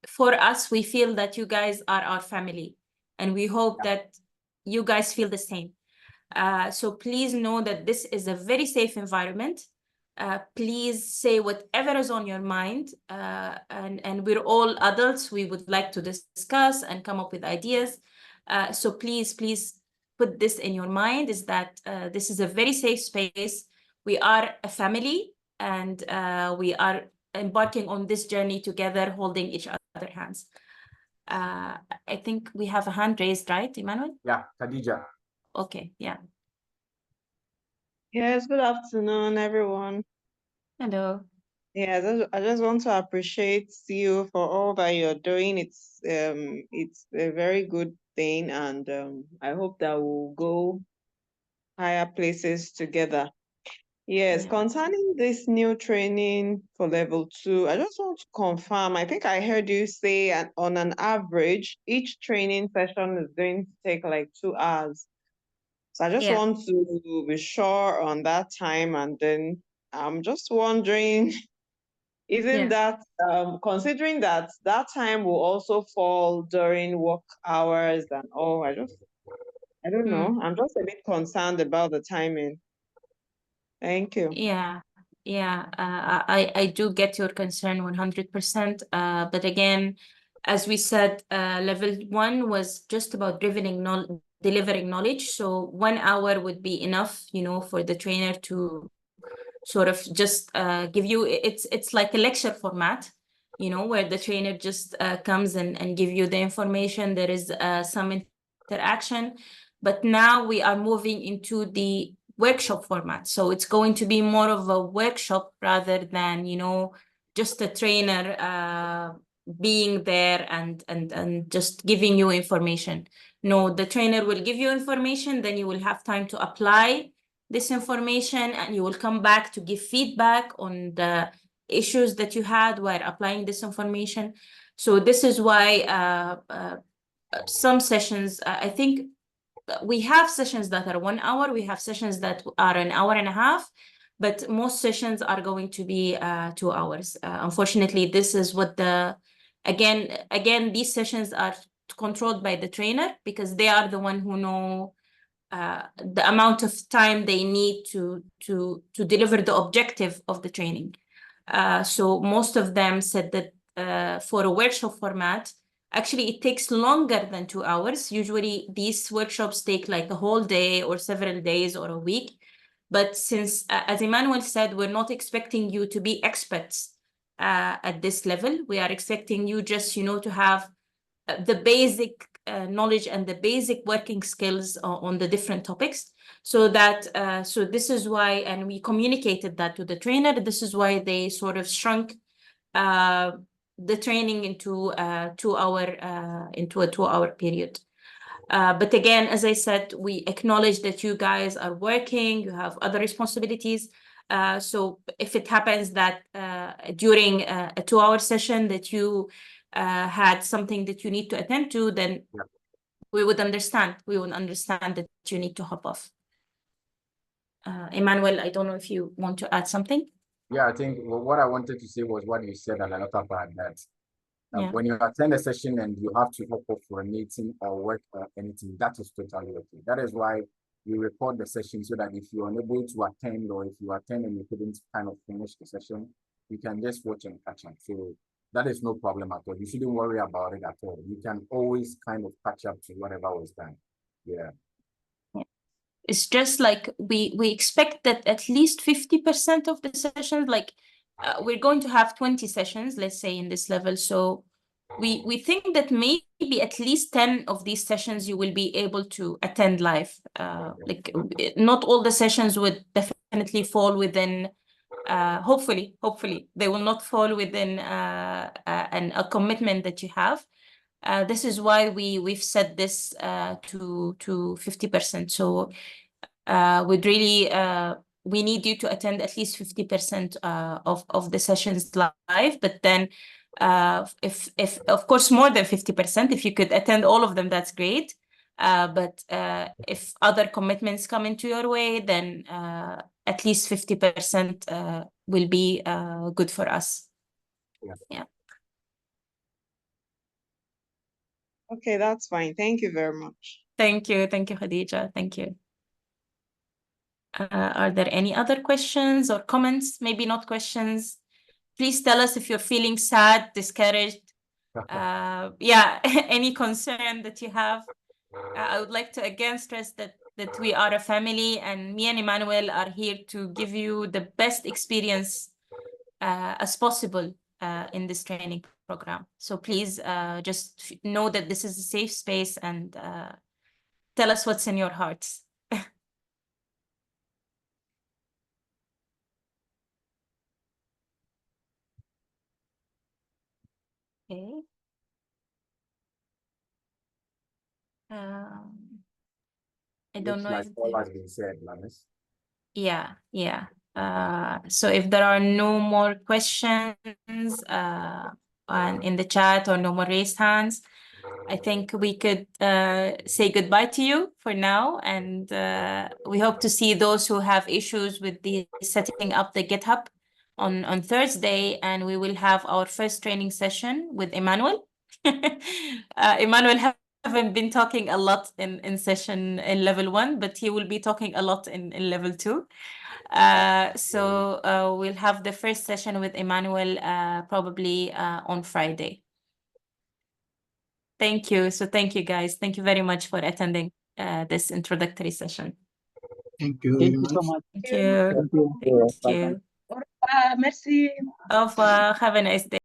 for us, we feel that you guys are our family, and we hope that you guys feel the same. So please know that this is a very safe environment. Please say whatever is on your mind, and we're all adults. We would like to discuss and come up with ideas. So please put this in your mind, is that this is a very safe space. We are a family, and we are embarking on this journey together, holding each other's hands. I think we have a hand raised, right, Emmanuel? Yeah, Khadija. Okay, yeah. Yes, good afternoon, everyone. Hello. Yeah, I just want to appreciate you for all that you're doing. It's a very good thing, and I hope that we'll go higher places together. Yes, concerning this new training for level 2, I just want to confirm. I think I heard you say on an average, each training session is going to take like 2 hours. So I just want to be sure on that time, and then I'm just wondering, isn't that considering that that time will also fall during work hours and all? I don't know. I'm just a bit concerned about the timing. Thank you. Yeah, I do get your concern 100%. But again, as we said, level 1 was just about delivering knowledge. So 1 hour would be enough, you know, for the trainer to sort of just give you, it's like a lecture format, you know, where the trainer just comes and give you the information. There is some interaction, but now we are moving into the workshop format. So it's going to be more of a workshop rather than, you know, just a trainer being there and just giving you information. No, the trainer will give you information, then you will have time to apply this information, and you will come back to give feedback on the issues that you had while applying this information. So this is why some sessions, I think we have sessions that are 1 hour, we have sessions that are an hour and a half, but most sessions are going to be 2 hours. Unfortunately, this is what again, these sessions are controlled by the trainer because they are the one who know the amount of time they need to deliver the objective of the training. So most of them said that for a workshop format, actually it takes longer than 2 hours. Usually these workshops take like a whole day or several days or a week. But since, as Emmanuel said, we're not expecting you to be experts at this level. We are expecting you just, you know, to have the basic knowledge and the basic working skills on the different topics. So that so this is why, and we communicated that to the trainer, this is why they sort of shrunk the training into a 2-hour period. But again, as I said, we acknowledge that you guys are working, you have other responsibilities. So if it happens that during a 2-hour session that you had something that you need to attend to, then we would understand. We would understand that you need to hop off. Emmanuel, I don't know if you want to add something. Yeah, I think what I wanted to say was what you said at another part, that when you attend a session and you have to hop off for a meeting or work or anything, that is totally okay. That is why we record the session, so that if you're unable to attend, or if you attend and you couldn't kind of finish the session, you can just watch and catch up. So that is no problem at all. You shouldn't worry about it at all. You can always kind of catch up to whatever was done. Yeah. It's just like we expect that at least 50% of the sessions, like we're going to have 20 sessions, let's say, in this level. So we think that maybe at least 10 of these sessions you will be able to attend live. Like not all the sessions would definitely fall within, hopefully they will not fall within a commitment that you have. This is why we've set this to 50%. So we'd really we need you to attend at least 50% of the sessions live. But then if of course more than 50%, if you could attend all of them, that's great. But if other commitments come into your way, then at least 50% will be good for us. Yeah. Okay, that's fine. Thank you very much. Thank you, Khadija. Thank you. Are there any other questions or comments? Maybe not questions. Please tell us if you're feeling sad, discouraged. Yeah, any concern that you have. I would like to again stress that we are a family, and me and Emmanuel are here to give you the best experience as possible in this training program. So please just know that this is a safe space, and tell us what's in your hearts. Okay. I don't know like if all has been said, Lamis. Yeah. So if there are no more questions and in the chat, or no more raised hands, I think we could say goodbye to you for now, and we hope to see those who have issues with the setting up the GitHub on Thursday, and we will have our first training session with Emmanuel. Emmanuel haven't been talking a lot in session in level 1, but he will be talking a lot in level 2. So we'll have the first session with Emmanuel probably on Friday. Thank you. So thank you, guys. Thank you very much for attending this introductory session. Thank you Thank very you so much. much. Thank you. Thank you. Thank you. Merci. Au revoir. Have a nice day.